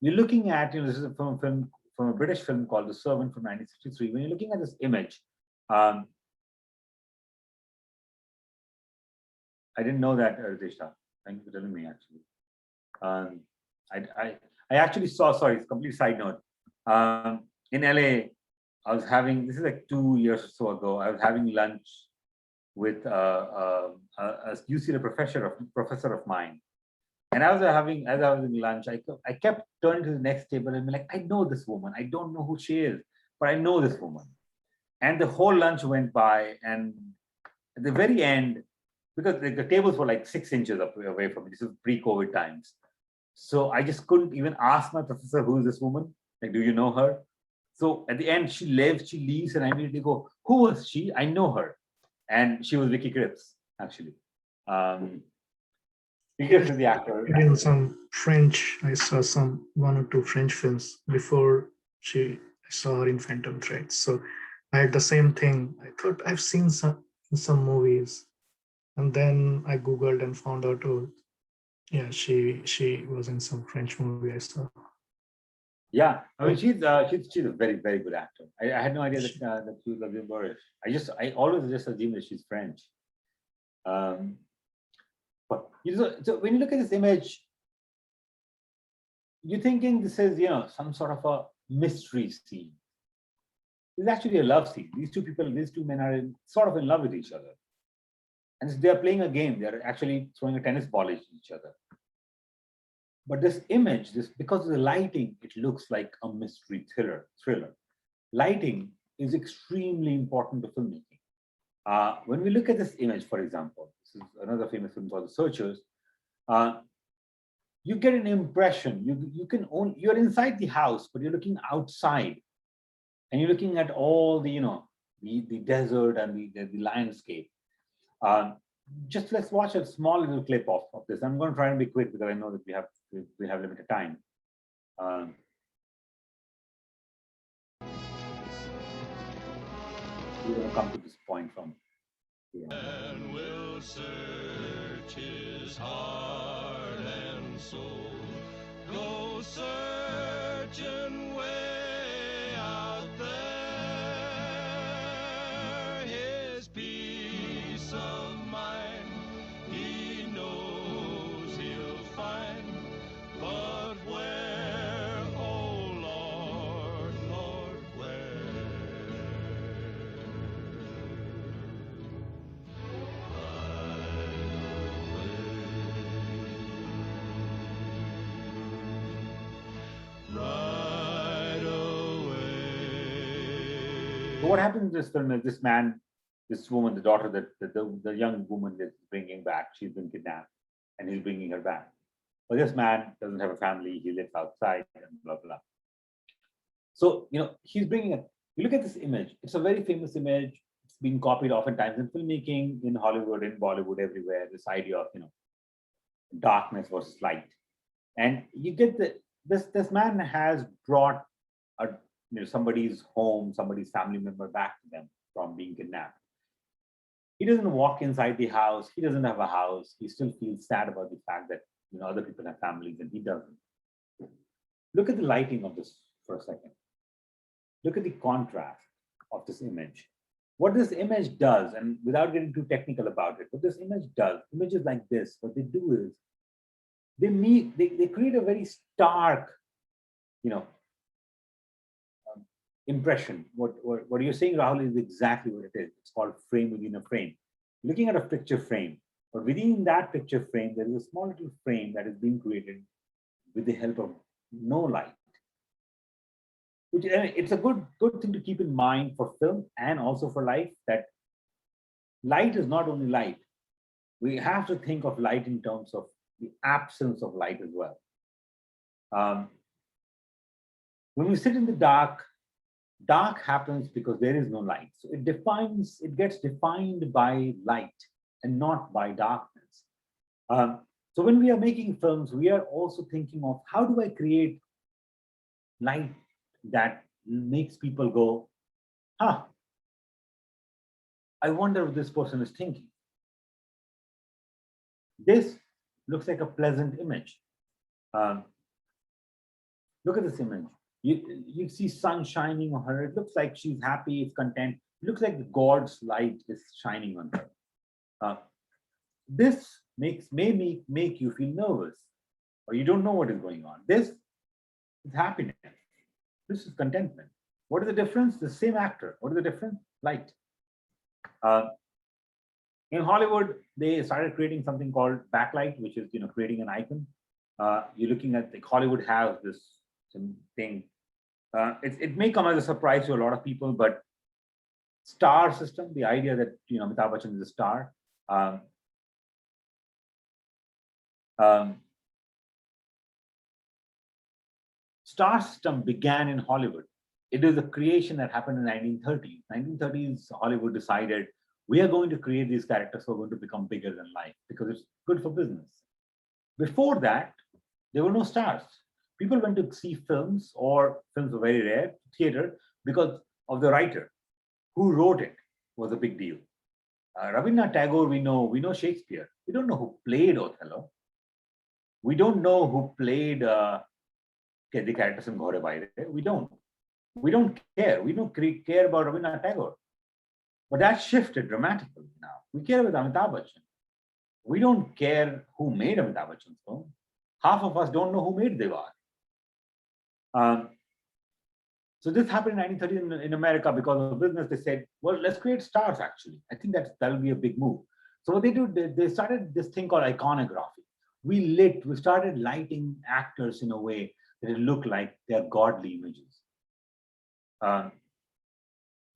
you're looking at, this is from a British film called The Servant from 1963. When you're looking at this image, I didn't know that, Ardeshta. Thank you for telling me, actually. I actually saw, sorry, it's a complete side note. In LA, I was having, this is like 2 years or so ago, I was having lunch with a UCLA professor of mine. And as I was having lunch, I kept turning to the next table and be like, I know this woman. I don't know who she is, but I know this woman. And the whole lunch went by, and at the very end, because the tables were like 6 inches away from me, this is pre-COVID times. So I just couldn't even ask my professor, who is this woman? Like, do you know her? So at the end, she leaves, and I immediately go, who was she? I know her. And she was Vicky Krieps, actually. Vicky Krieps is the actor. In some French, I saw 1 or 2 French films before I saw her in Phantom Thread. So I had the same thing. I thought I've seen some movies, and then I Googled and found out, oh, yeah, she was in some French movie I saw. Yeah, I mean, she's a very, very good actor. I had no idea that she was Luxembourgish. I always just assumed that she's French. But so when you look at this image, you're thinking this is some sort of a mystery scene. It's actually a love scene. These two men are sort of in love with each other, and they are playing a game. They are actually throwing a tennis ball at each other. But this image, because of the lighting, it looks like a mystery thriller. Lighting is extremely important to filmmaking. When we look at this image, for example, this is another famous film called The Searchers. You get an impression. You're inside the house, but you're looking outside, and you're looking at all the the desert and the landscape. Just let's watch a small little clip of this. I'm going to try and be quick because I know that we have limited time. We're going to come to this point from here. And will search his heart and soul. Go searching way out there. His peace of mind, he knows he'll find. But where, oh Lord, Lord, where? Right away. So what happens in this film is this man, this woman, the daughter that the young woman that's bringing back, she's been kidnapped and he's bringing her back. But this man doesn't have a family, he lives outside and blah, blah. So, he's bringing it. You look at this image, it's a very famous image. It's been copied oftentimes in filmmaking, in Hollywood, in Bollywood, everywhere. This idea of, darkness versus light. And you get this man has brought somebody's home, somebody's family member back to them from being kidnapped. He doesn't walk inside the house. He doesn't have a house. He still feels sad about the fact that other people have families and he doesn't. Look at the lighting of this for a second. Look at the contrast of this image. What this image does, and without getting too technical about it, what this image does, images like this, what they do is they create a very stark, impression. What you're saying, Rahul, is exactly what it is. It's called frame within a frame. Looking at a picture frame, but within that picture frame, there is a small little frame that is being created with the help of no light. It's a good thing to keep in mind for film and also for life, that light is not only light. We have to think of light in terms of the absence of light as well. When we sit in the dark happens because there is no light. So it gets defined by light and not by darkness. So when we are making films, we are also thinking of how do I create light that makes people go, I wonder what this person is thinking. This looks like a pleasant image. Look at this image. You see sun shining on her. It looks like she's happy, it's content. It looks like God's light is shining on her. This may make you feel nervous, or you don't know what is going on. This is happiness. This is contentment. What is the difference? The same actor. What is the difference? Light. In Hollywood, they started creating something called backlight, which is creating an icon. You're looking at Hollywood has this thing. It may come as a surprise to a lot of people, but star system, the idea that Amitabh Bachchan is a star. Star system began in Hollywood. It is a creation that happened in the 1930s. 1930s, Hollywood decided we are going to create these characters who are going to become bigger than life because it's good for business. Before that, there were no stars. People went to see films, or films were very rare, theater, because of the writer. Who wrote it was a big deal. Rabindranath Tagore, we know Shakespeare. We don't know who played Othello. We don't know who played the characters in Ghore Baire. We don't care. We don't care about Rabindranath Tagore. But that shifted dramatically now. We care about Amitabh Bachchan. We don't care who made Amitabh Bachchan's film. Half of us don't know who made Devar. So this happened in 1930 in America because of business. They said, well, let's create stars actually. I think that'll be a big move. So what they do, they started this thing called iconography. We started lighting actors in a way that it looked like they're godly images.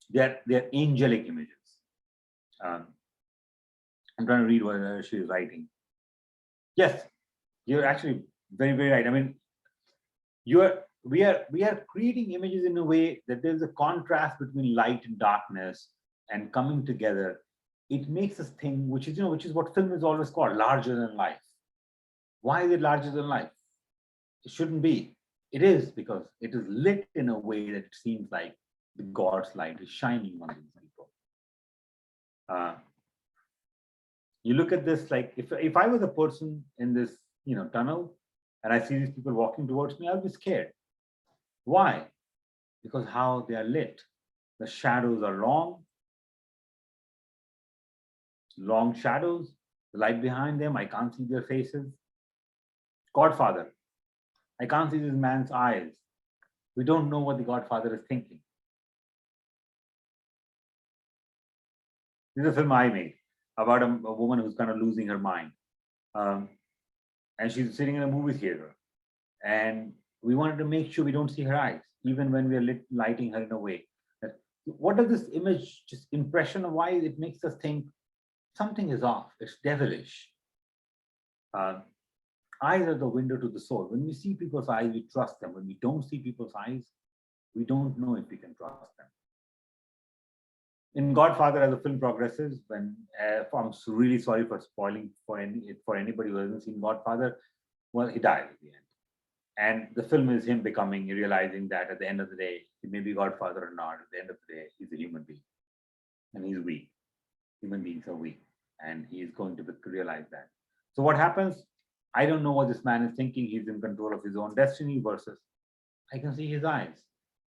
They're angelic images. I'm trying to read what she is writing. Yes, you're actually very, very right. I mean, we are creating images in a way that there's a contrast between light and darkness and coming together. It makes us think, which is what film is always called, larger than life. Why is it larger than life? It shouldn't be. It is because it is lit in a way that it seems like the God's light is shining on these people. You look at this like if I was a person in this tunnel and I see these people walking towards me, I'll be scared. Why? Because how they are lit. The shadows are long shadows, the light behind them, I can't see their faces. Godfather, I can't see this man's eyes. We don't know what the Godfather is thinking. This is a film I made about a woman who's kind of losing her mind. And she's sitting in a movie theater. And we wanted to make sure we don't see her eyes, even when we are lighting her in a way. That, what does this image, just impression of why it makes us think something is off, it's devilish. Eyes are the window to the soul. When we see people's eyes, we trust them. When we don't see people's eyes, we don't know if we can trust them. In Godfather, as the film progresses, when I'm really sorry for spoiling for anybody who hasn't seen Godfather, well, he dies at the end. And the film is him realizing that at the end of the day, he may be Godfather or not, at the end of the day, he's a human being. And he's weak. Human beings are weak. And he is going to realize that. So what happens? I don't know what this man is thinking. He's in control of his own destiny versus I can see his eyes.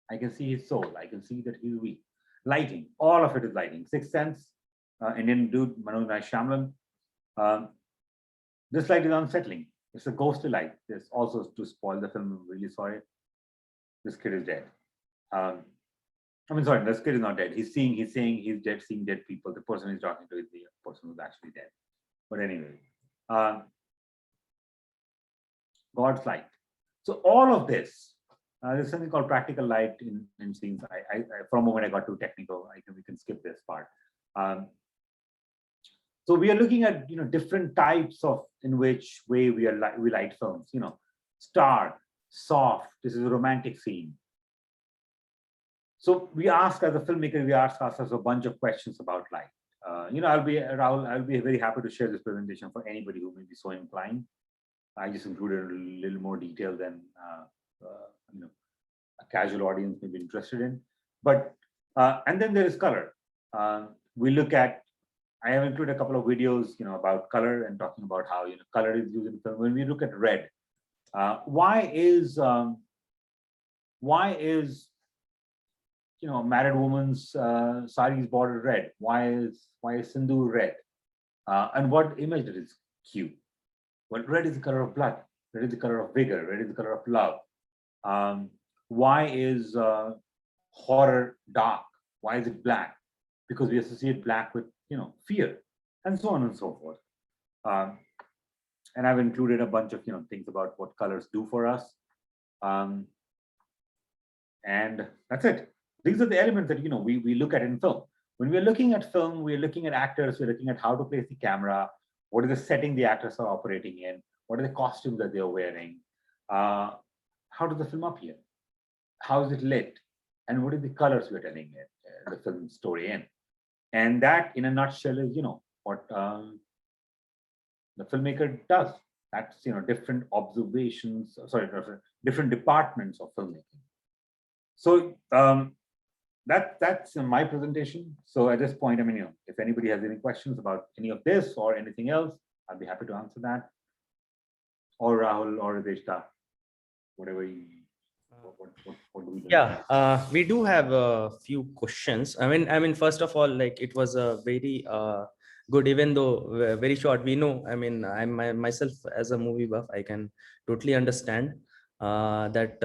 I can see his soul. I can see that he's weak. Lighting, all of it is lighting. Sixth Sense, Indian dude, Manoj Shyamalan. This light is unsettling. It's a ghostly light. There's also, to spoil the film, I'm really sorry. This kid is dead. Sorry, this kid is not dead. He's saying he's dead, seeing dead people. The person he's talking to is the person who's actually dead. But anyway, God's light. So all of this, there's something called practical light in scenes. I for a moment I got too technical. We can skip this part. So we are looking at different types of in which way we light films. Star, soft. This is a romantic scene. So we ask as a filmmaker, we ask ourselves a bunch of questions about light. I'll be very happy to share this presentation for anybody who may be so inclined. I just included a little more detail than a casual audience may be interested in. But and then there is color. We look at. I have included a couple of videos, about color and talking about how color is used in film. When we look at red, why is a married woman's sari is bordered red? Why is sindoor red? And what image it is cue? Well, red is the color of blood. Red is the color of vigor. Red is the color of love. Why is horror dark? Why is it black? Because we associate black with fear, and so on and so forth. And I've included a bunch of things about what colors do for us. And that's it. These are the elements that we look at in film. When we're looking at film, we're looking at actors, we're looking at how to place the camera, what is the setting the actors are operating in, what are the costumes that they're wearing, how does the film appear, how is it lit, and what are the colors we're telling the film story in. And that, in a nutshell, is what the filmmaker does. That's different observations. Different departments of filmmaking. So that's my presentation. So at this point, if anybody has any questions about any of this or anything else, I'll be happy to answer that. Or Rahul or Deshta, whatever you. What do we do? Yeah, we do have a few questions. First of all, it was a very good, even though very short. We know, I'm myself as a movie buff, I can totally understand that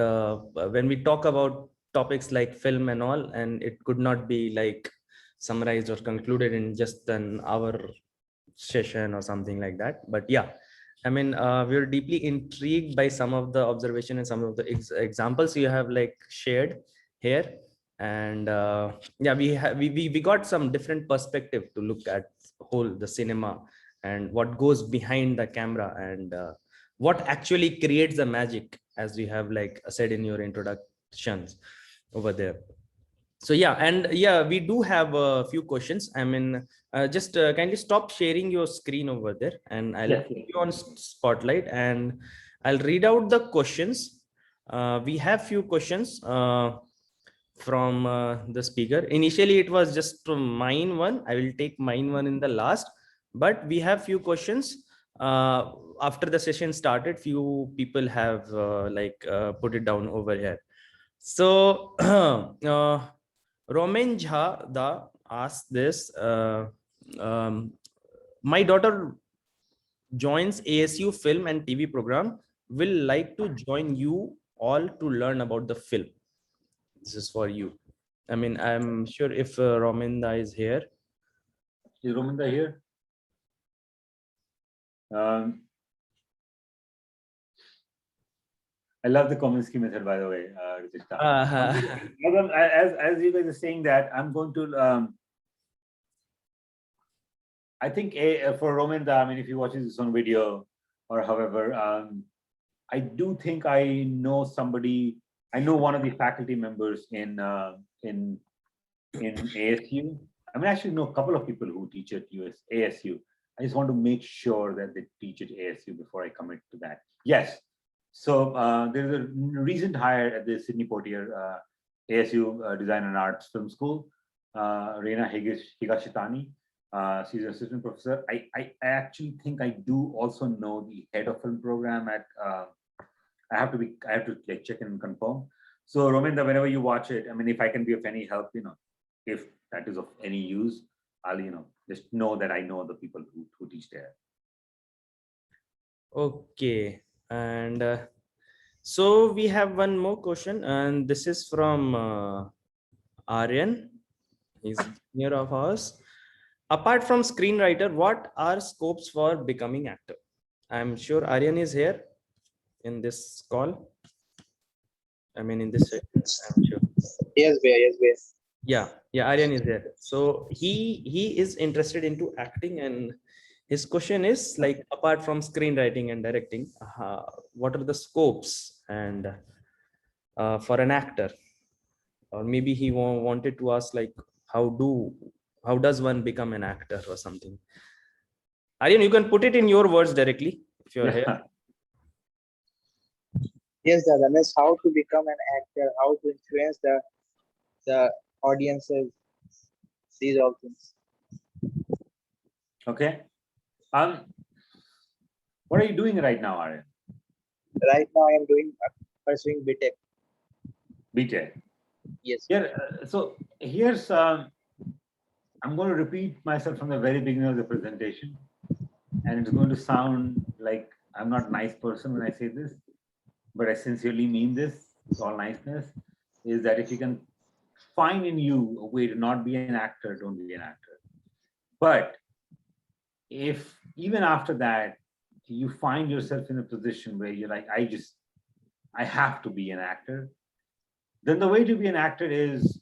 when we talk about topics like film and all, and it could not be summarized or concluded in just an hour session or something like that. But yeah, we're deeply intrigued by some of the observation and some of the examples you have shared here. And yeah, we got some different perspective to look at the cinema and what goes behind the camera and what actually creates the magic, as we have said in your introductions over there. So yeah, and yeah, we do have a few questions. Just kindly stop sharing your screen over there, and I'll put you on spotlight, and I'll read out the questions. We have few questions from the speaker. Initially, it was just mine one. I will take mine one in the last, but we have few questions. After the session started, few people have put it down over here. So Romain Jha da asked this. My daughter joins ASU film and TV program. Will like to join you all to learn about the film. This is for you. I mean, I'm sure if Rominda is here. Is Rominda here? I love the Kominsky method, by the way, Ritishta. As you guys are saying that, I'm going to. I think for Rominda, I mean, if he watches this on video or however, I do think I know somebody. I know one of the faculty members in ASU. I mean, I actually know a couple of people who teach at ASU. I just want to make sure that they teach at ASU before I commit to that. Yes. So there's a recent hire at the Sydney Poitier ASU Design and Arts Film School, Reina Higashitani. She's an assistant professor. I actually think I do also know the head of film program at. I have to like check in and confirm. So Rominda, whenever you watch it, I mean, if I can be of any help, if that is of any use, I'll just know that I know the people who teach there. Okay, and so we have one more question, and this is from Aryan. He's near of ours. Apart from screenwriter, what are scopes for becoming actor? I'm sure Aryan is here in this call. I mean, in this session, I'm sure. Yes, yes. Yeah, Aryan is there. So he is interested into acting, and his question is like, apart from screenwriting and directing, what are the scopes and for an actor? Or maybe he wanted to ask like, how does one become an actor or something? Aryan, you can put it in your words directly if you're here. Yes, Dada. That's how to become an actor, how to influence the audiences, these all things. Okay. What are you doing right now, Aryan? Right now, I am pursuing BTech. BTech. Yes. Yeah. So here's. I'm going to repeat myself from the very beginning of the presentation, and it's going to sound like I'm not a nice person when I say this, but I sincerely mean this. It's all niceness. Is that if you can find in you a way to not be an actor, don't be an actor. But if even after that you find yourself in a position where you're like, I have to be an actor, then the way to be an actor is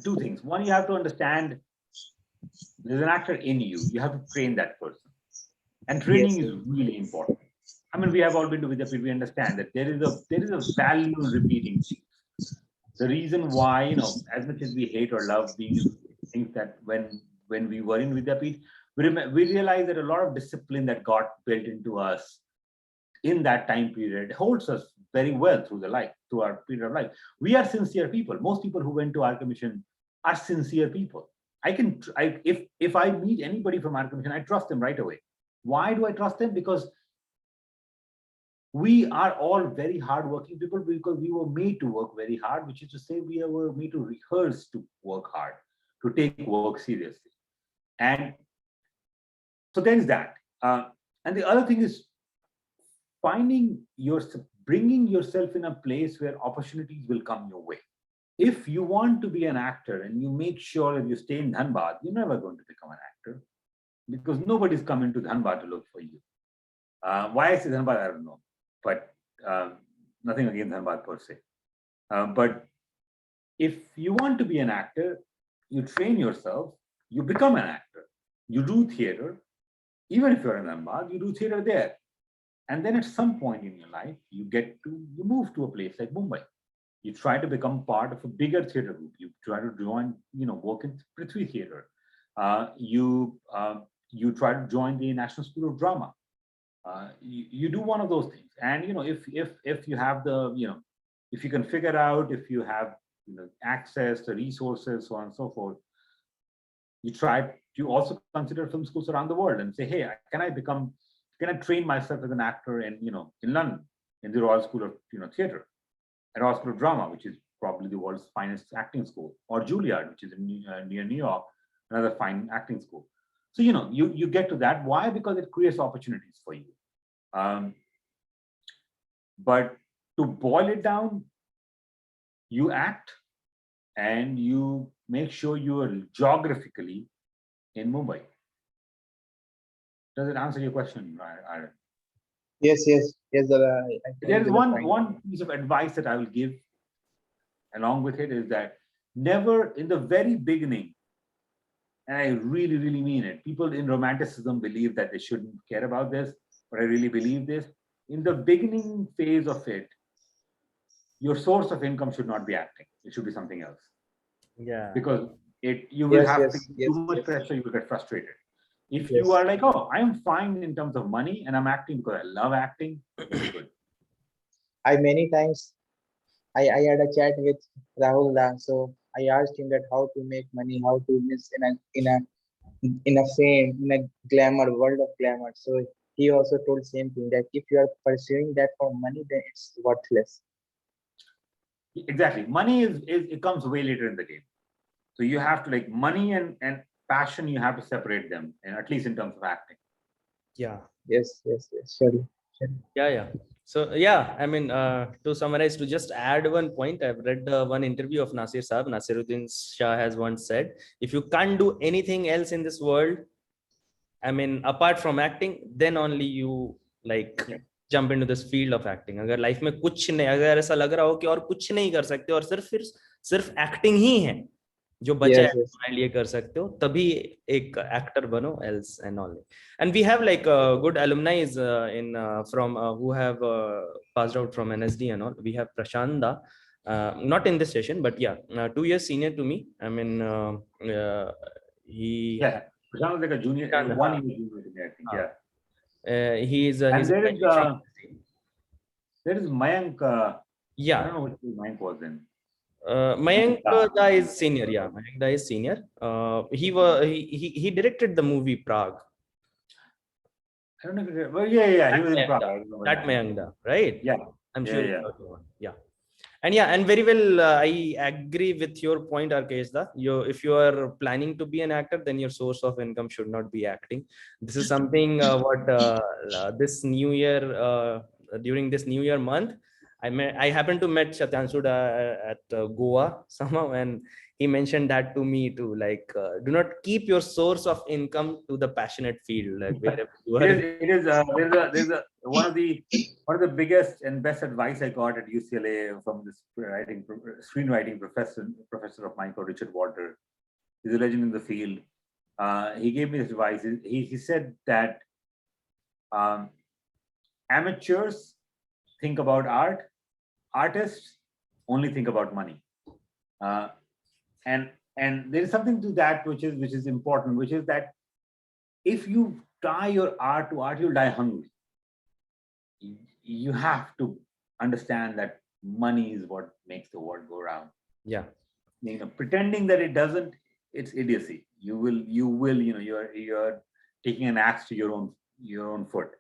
two things. One, you have to understand there's an actor in you. You have to train that person. And training is really important. I mean, we have all been to Vidyapith. We understand that there is a value in repeating things. The reason why, as much as we hate or love these things, that when we were in Vidyapith, we realized that a lot of discipline that got built into us in that time period holds us very well through our period of life. We are sincere people. Most people who went to RKMV are sincere people. If I meet anybody from RKMV, I trust them right away. Why do I trust them? Because we are all very hardworking people, because we were made to work very hard, which is to say we were made to rehearse to work hard, to take work seriously. And so there is that. And the other thing is bringing yourself in a place where opportunities will come your way. If you want to be an actor and you make sure that you stay in Dhanbad, you're never going to become an actor, because nobody's coming to Dhanbad to look for you. Why I say Dhanbad, I don't know, but nothing against Dhanbad per se. But if you want to be an actor, you train yourself, you become an actor, you do theater. Even if you're in Dhanbad, you do theater there. And then at some point in your life, you move to a place like Mumbai. You try to become part of a bigger theater group. You try to join, work in Prithvi Theater. You try to join the National School of Drama. You do one of those things. And if you have the if you can figure out, if you have access to resources, so on and so forth, you also consider film schools around the world and say, hey, can I train myself as an actor in London, in the Royal School of Theatre, and Royal School of Drama, which is probably the world's finest acting school, or Juilliard, which is near New York, another fine acting school. So you get to that. Why? Because it creates opportunities for you. But to boil it down, you act and you make sure you are geographically in Mumbai. Does it answer your question, Aaron? Yes. There is one piece of advice that I will give along with it, is that never in the very beginning, and I really, really mean it, people in romanticism believe that they shouldn't care about this, but I really believe this. In the beginning phase of it, your source of income should not be acting. It should be something else. Yeah. Because you will have too much pressure, you will get frustrated. If you are like, oh, I'm fine in terms of money and I'm acting because I love acting, it's good. I many times I had a chat with Rahul Da, so I asked him that how to make money, how to miss in a fame, in a glamour, world of glamour. So he also told same thing, that if you are pursuing that for money, then it's worthless. Exactly. Money it comes way later in the game. So you have to money and passion, you have to separate them, and at least in terms of acting. Yeah. Yes, surely. Yeah. So yeah, I mean, to summarize, to just add one point, I've read one interview of Nasir Saab. Nasiruddin Shah has once said, if you can't do anything else in this world, I mean, apart from acting, then only you jump into this field of acting. अगर life में कुछ नहीं, अगर ऐसा लग रहा हो कि और कुछ नहीं कर सकते और सिर्फ एक्टिंग ही है जो बचा है तुम्हारे लिए कर सकते हो, तभी एक एक्टर बनो, else and all. And we have good alumni in from who have passed out from NSD and all. We have Prashanda, not in this session, but yeah, 2 years senior to me. I mean, he Prashant was like a junior, 1 year junior to me, I think. Yeah. He's there is Mayank. Yeah, I don't know what Mayank was in. Mayank Da is senior. Yeah, Mayank Da is senior. He directed the movie Prague. I don't know if it, well, yeah, he was in Prague. That Mayank Da, right? Yeah, I'm sure. Yeah. And very well, I agree with your point, Arkesh Da. If you are planning to be an actor, then your source of income should not be acting. This is something this New Year, during this New Year month, I happened to met Satyanshu at Goa somehow, and he mentioned that to me too. Do not keep your source of income to the passionate field. Wherever you are. There's one of the biggest and best advice I got at UCLA from this screenwriting professor of mine called Richard Walter. He's a legend in the field. He gave me this advice. He said that amateurs think about art, artists only think about money. And there is something to that which is important, which is that if you tie your art to art, you'll die hungry. You have to understand that money is what makes the world go round. Yeah. Pretending that it doesn't, it's idiocy. You're taking an axe to your own foot.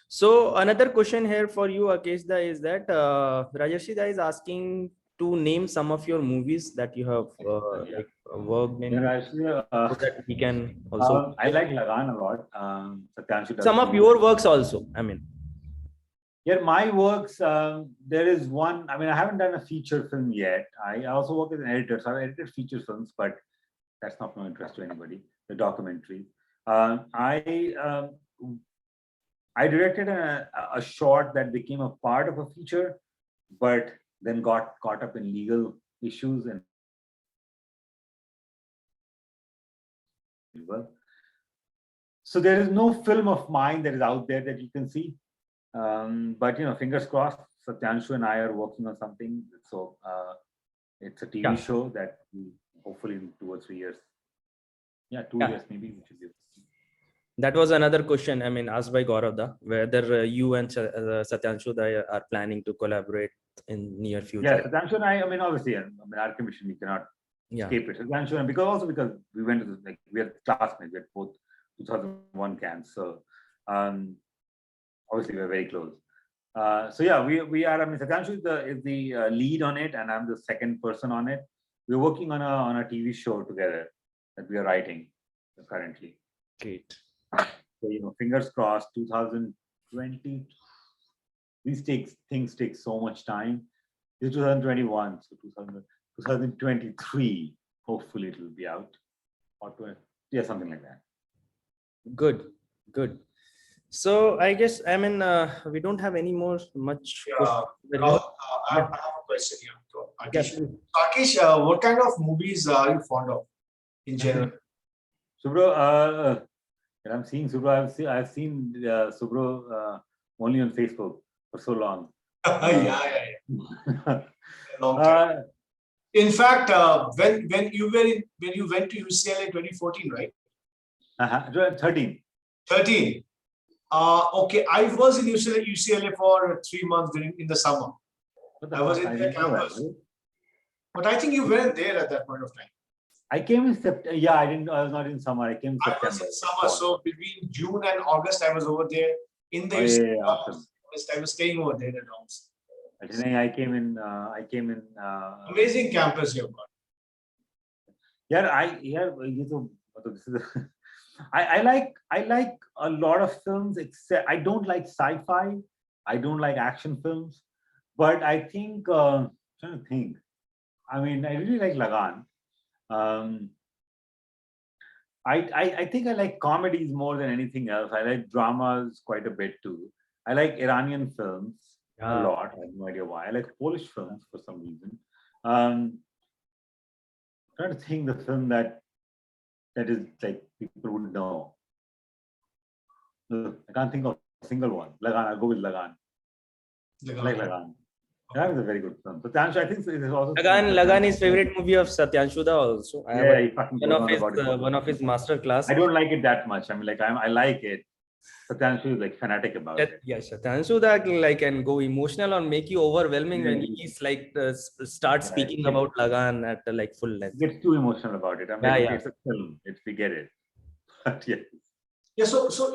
So another question here for you, Arkesh Da, is that Rajarshi Da is asking to name some of your movies that you have worked in, so that we can also. I like Lagan a lot. Some of your works also, I mean. Yeah, my works, there is one, I mean, I haven't done a feature film yet. I also work as an editor, so I've edited feature films, but that's not no interest to anybody, the documentary. I directed a short that became a part of a feature, but then got caught up in legal issues and so there is no film of mine that is out there that you can see. But fingers crossed, Satyanshu and I are working on something. So it's a TV show that we hopefully in 2 or 3 years. Yeah, 2 years maybe we should be. That was another question, I mean, asked by Gaurav, whether you and Satyanshu are planning to collaborate in near future. Yeah, Satyanshu and I mean, obviously, I mean, our commission, we cannot escape it. Satyanshu, and because we went to like, we are classmates, we had both 2001 camps. So obviously we're very close. So yeah, we are, I mean, Satyanshu is the lead on it, and I'm the second person on it. We're working on a TV show together that we are writing currently. Great. So, you know, fingers crossed, 2020. Things take so much time. It's 2021, so 2023. Hopefully, it will be out, or something like that. Good. So I guess, I mean, we don't have any more much. I have a question here. Arkesh. Yes. Arkesh, what kind of movies are you fond of in general? Subro, I'm seeing Subro. I've seen Subro only on Facebook for so long. Yeah. Long time. In fact, when you went to UCLA 2014, right? 13. 13. Okay, I was in UCLA for 3 months in the summer. I was in their campus. But I think you weren't there at that point of time. I came in September. Yeah, I was not in summer. I came in September. I was in summer, so between June and August, I was over there in the UCLA. Awesome. I was staying over there around. I came in. Amazing campus you've got. I like a lot of films, except I don't like sci-fi. I don't like action films, but I think I'm trying to think. I mean, I really like Lagan. I think I like comedies more than anything else. I like dramas quite a bit too. I like Iranian films a lot. I have no idea why. I like Polish films for some reason. I'm trying to think the film that is like people would know. I can't think of a single one. Lagan, I'll go with Lagan. I like Lagan. That is a very good film. Satyanshu, I think it is also. Lagan is favorite movie of Satyanshu also. One of his master class. I don't like it that much. I mean, like I like it. Satyanshu is like fanatic about it. Yes, Satyanshu like can go emotional or make you overwhelming when he's like start speaking about Lagan at like full length. Gets too emotional about it. I mean, it's a film. We get it. But yes. Yeah. So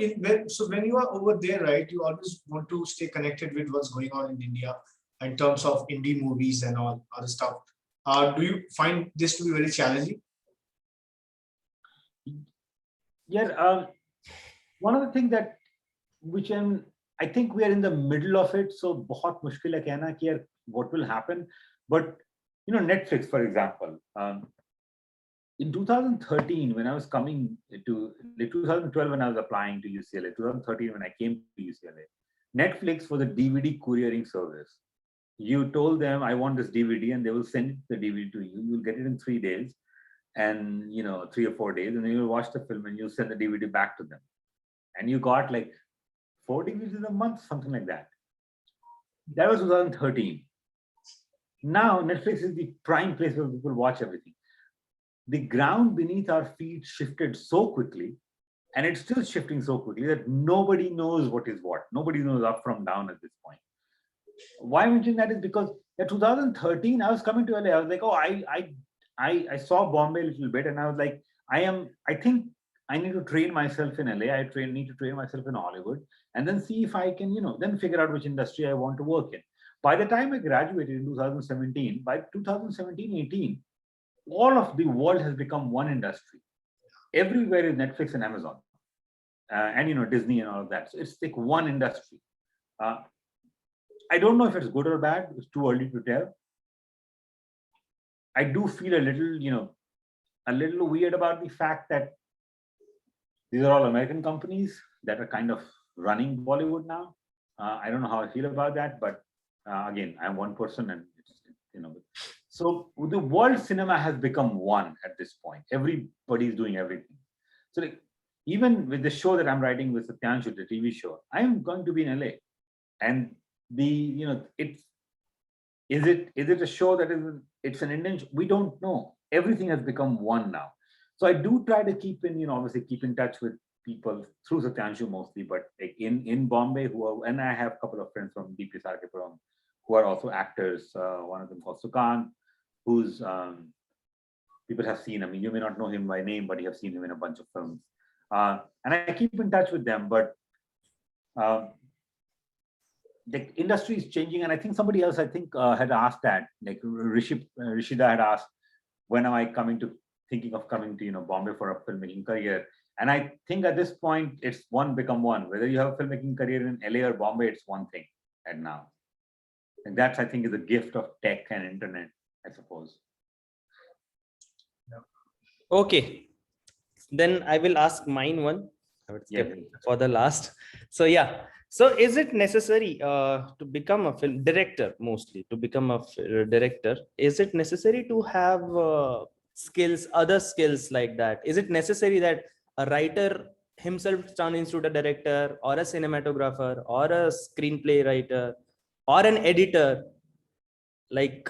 when you are over there, right, you always want to stay connected with what's going on in India in terms of indie movies and all other stuff. Do you find this to be very challenging? Yeah. One of the things I think we are in the middle of it, so बहुत मुश्किल है कहना कि what will happen. But you know, Netflix, for example, in 2013, when I was coming to 2012, when I was applying to UCLA, 2013 when I came to UCLA, Netflix was a DVD couriering service. You told them I want this DVD, and they will send the DVD to you. You'll get it in 3 days, and 3 or 4 days, and then you'll watch the film and you'll send the DVD back to them. And you got like 4 DVDs in a month, something like that. That was 2013. Now Netflix is the prime place where people watch everything. The ground beneath our feet shifted so quickly, and it's still shifting so quickly that nobody knows what is what. Nobody knows up from down at this point. Why I mention that is because in 2013, I was coming to LA. I was like, oh, I saw Bombay a little bit, and I was like, I think I need to train myself in LA. Need to train myself in Hollywood, and then see if I can, then figure out which industry I want to work in. By the time I graduated in 2017, by 2017-18, all of the world has become one industry. Everywhere is Netflix and Amazon, and Disney and all of that. So it's like one industry. I don't know if it's good or bad. It's too early to tell. I do feel a little weird about the fact that these are all American companies that are kind of running Bollywood now. I don't know how I feel about that, but again, I'm one person, and so the world cinema has become one at this point. Everybody's doing everything. So like, even with the show that I'm writing with Satyanshu, the TV show, I am going to be in LA, and is it a show that it's an Indian show? We don't know. Everything has become one now. So I do try to keep in touch with people through Satyanshu mostly, but like in Bombay, and I have a couple of friends from DP who are also actors. One of them called Sukan, who's people have seen. I mean, you may not know him by name, but you have seen him in a bunch of films. And I keep in touch with them, but the industry is changing, and I think somebody else, had asked that, like Rishida had asked, when am I thinking of coming to Bombay for a filmmaking career? And I think at this point, it's one become one. Whether you have a filmmaking career in LA or Bombay, it's one thing right now. And that's, I think, is a gift of tech and internet, I suppose. Okay, then I will ask mine one. I would skip for the last. So yeah, so is it necessary to become a film director, mostly to become a director? Is it necessary to have skills, other skills like that? Is it necessary that a writer himself turns into the director, or a cinematographer, or a screenplay writer, or an editor? Like,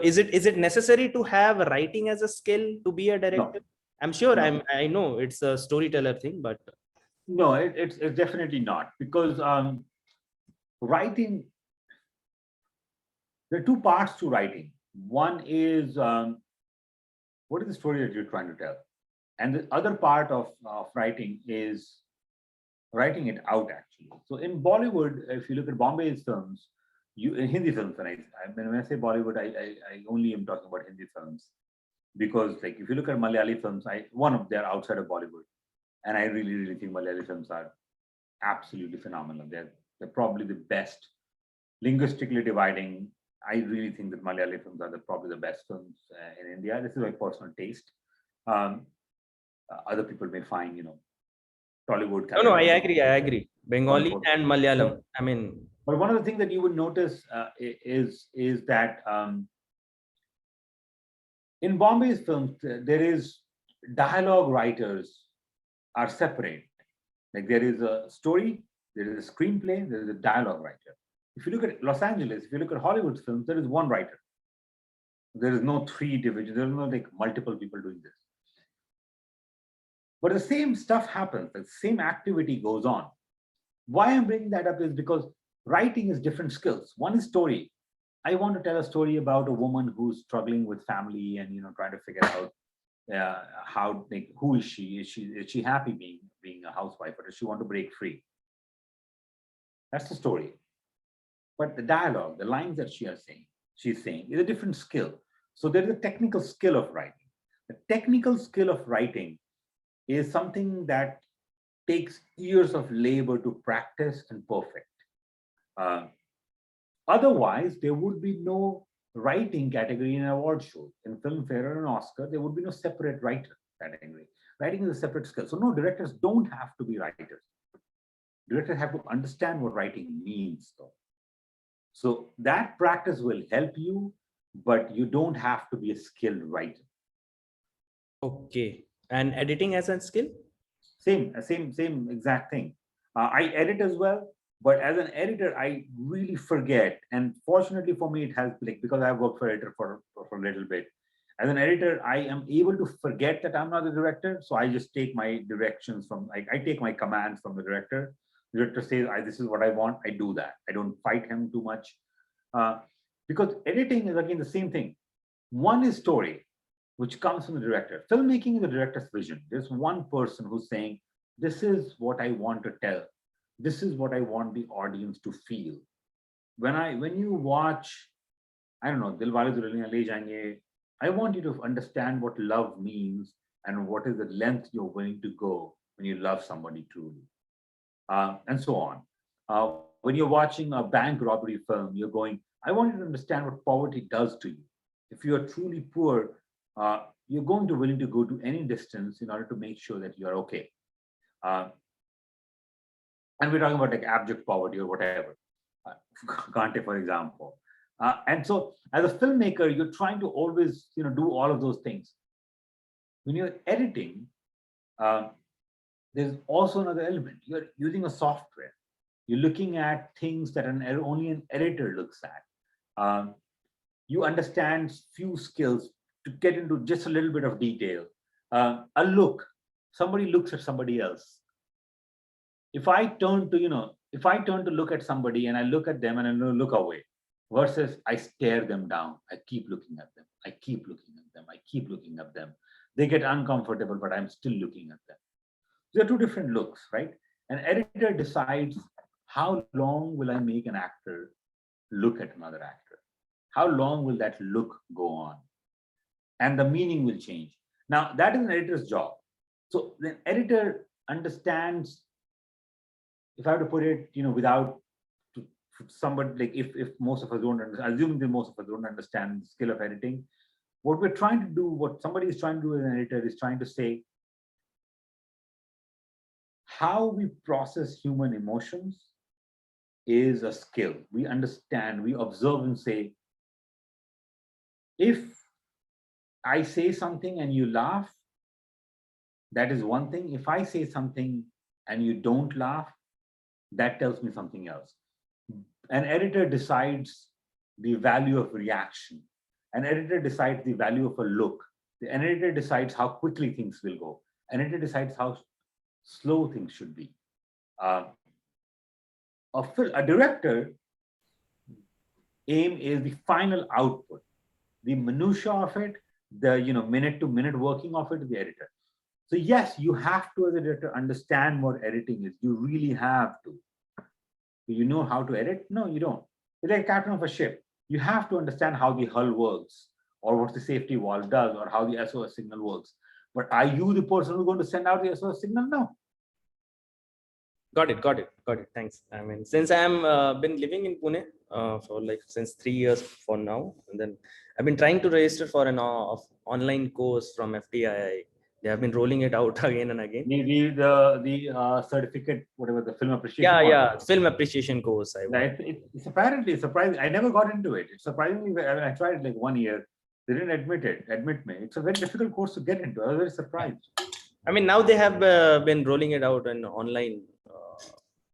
is it necessary to have writing as a skill to be a director? No. I'm sure. No. I know it's a storyteller thing, but no, it's definitely not, because writing, there are two parts to writing. One is what is the story that you're trying to tell, and the other part of writing is writing it out, actually. So in Bollywood, if you look at Bombay's films, in Hindi films, and when I say Bollywood, I only am talking about Hindi films, because like if you look at Malayali films, they're outside of Bollywood, and I really think Malayali films are absolutely phenomenal. They're probably the best linguistically dividing. I really think that Malayali films are probably the best films in India. This is my personal taste. Other people may find, Tollywood. No, I agree. Bengali and Malayalam. I mean, but one of the things that you would notice is that in Bombay's films, there is dialogue writers are separate. Like there is a story, there is a screenplay, there is a dialogue writer. If you look at Los Angeles, if you look at Hollywood's films, there is one writer. There is no three divisions. There is no like multiple people doing this. But the same stuff happens. The same activity goes on. Why I'm bringing that up is because writing is different skills. One is story. I want to tell a story about a woman who's struggling with family and trying to figure out who is she? Is she happy being a housewife, or does she want to break free? That's the story. But the dialogue, the lines that she's saying is a different skill. So there is a technical skill of writing. The technical skill of writing is something that takes years of labor to practice and perfect. Otherwise, there would be no writing category in an award show. In Filmfare or an Oscar, there would be no separate writer category. Writing is a separate skill. So no, directors don't have to be writers. Directors have to understand what writing means, though. So that practice will help you, but you don't have to be a skilled writer. Okay. And editing as a skill? Same exact thing. I edit as well, but as an editor, I really forget. And fortunately for me, it has, like, because I've worked for editor for a little bit. As an editor, I am able to forget that I'm not the director. So I just take my directions from, I take my commands from the director. The director says, this is what I want. I do that. I don't fight him too much. Because editing is, again, the same thing. One is story, which comes from the director. Filmmaking is the director's vision. There's one person who's saying, this is what I want to tell. This is what I want the audience to feel. When you watch, I don't know, Dilwale Dulhaniya Le Jayenge, I want you to understand what love means and what is the length you're willing to go when you love somebody truly, and so on. When you're watching a bank robbery film, you're going, I want you to understand what poverty does to you. If you are truly poor, you're going to willing to go to any distance in order to make sure that you're okay. And we're talking about like abject poverty or whatever, Kante, for example. And so as a filmmaker, you're trying to always do all of those things. When you're editing, there's also another element. You're using a software. You're looking at things that only an editor looks at. You understand few skills to get into just a little bit of detail. A look. somebody looks at somebody else. If I turn to, if I turn to look at somebody and I look at them and I look away, versus I stare them down, I keep looking at them, I keep looking at them, I keep looking at them. They get uncomfortable, but I'm still looking at them. There are two different looks, right? An editor decides how long will I make an actor look at another actor? How long will that look go on? And the meaning will change. Now, that is an editor's job. So the editor understands, if I have to put it, without somebody, like if most of us don't understand, assuming that most of us don't understand the skill of editing, what we're trying to do, what somebody is trying to do as an editor is trying to say, how we process human emotions is a skill. We understand, we observe and say, if I say something and you laugh, that is one thing. If I say something and you don't laugh, that tells me something else. An editor decides the value of reaction. An editor decides the value of a look. An editor decides how quickly things will go. An editor decides how slow things should be. A director aim is the final output. The minutia of it, the minute to minute working of it is the editor. So yes, you have to, as a director, understand what editing is. You really have to. Do you know how to edit? No, you don't. It's like a captain of a ship. You have to understand how the hull works, or what the safety valve does, or how the SOS signal works. But are you the person who's going to send out the SOS signal? No. Got it. Thanks. I mean, since I'm been living in Pune for like since 3 years for now, and then I've been trying to register for an online course from FTII. They have been rolling it out again and again. The certificate, whatever, the film appreciation. Yeah, film appreciation course. It's apparently surprising. I never got into it. It's surprisingly, I tried it like 1 year. They didn't admit me. It's a very difficult course to get into. I was very surprised. I mean, now they have been rolling it out in online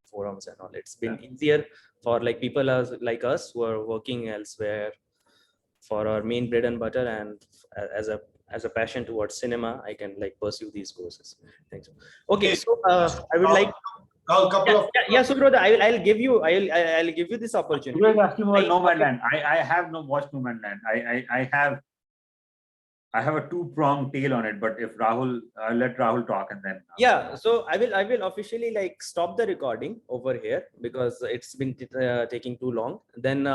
forums and all. It's been easier for like people like us who are working elsewhere for our main bread and butter, and as a passion towards cinema, I can like pursue these courses. Thanks. Okay, so I would like. So brother, I'll give you this opportunity. You guys asking about Nomadland. I have no watched Nomadland. I have a two-pronged tail on it, but if Rahul, I'll let Rahul talk and then. So I will officially like stop the recording over here because it's been taking too long. Then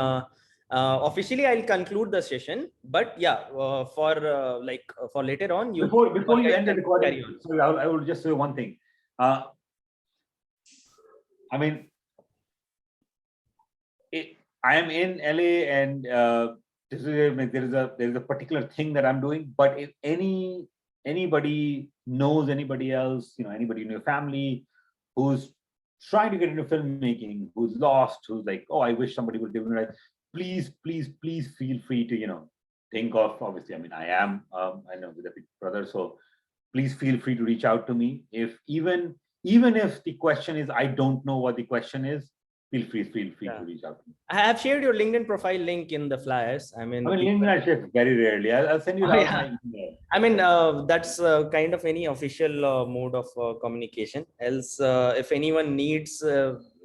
officially I'll conclude the session. But for later on, before you end the recording, sorry, I will just say one thing. I mean, I am in LA and this is there is a particular thing that I'm doing. But if anybody knows anybody else, anybody in your family who's trying to get into filmmaking, who's lost, who's like, oh, I wish somebody would give me right. Please feel free to think of. Obviously, I mean, I know with a big brother, so please feel free to reach out to me. If even if the question is I don't know what the question is, feel free to reach out to me. I have shared your LinkedIn profile link in the flyers. I mean LinkedIn I share very rarely. I'll send you my email. I mean, that's kind of any official mode of communication. Else, if anyone needs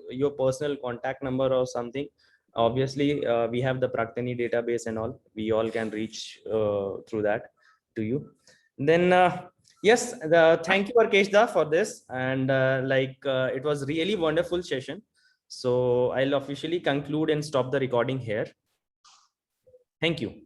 your personal contact number or something, obviously we have the Praktani database and all. We all can reach through that to you. Then yes, thank you Arkesh Da for this, and it was really wonderful session. So I'll officially conclude and stop the recording here. Thank you.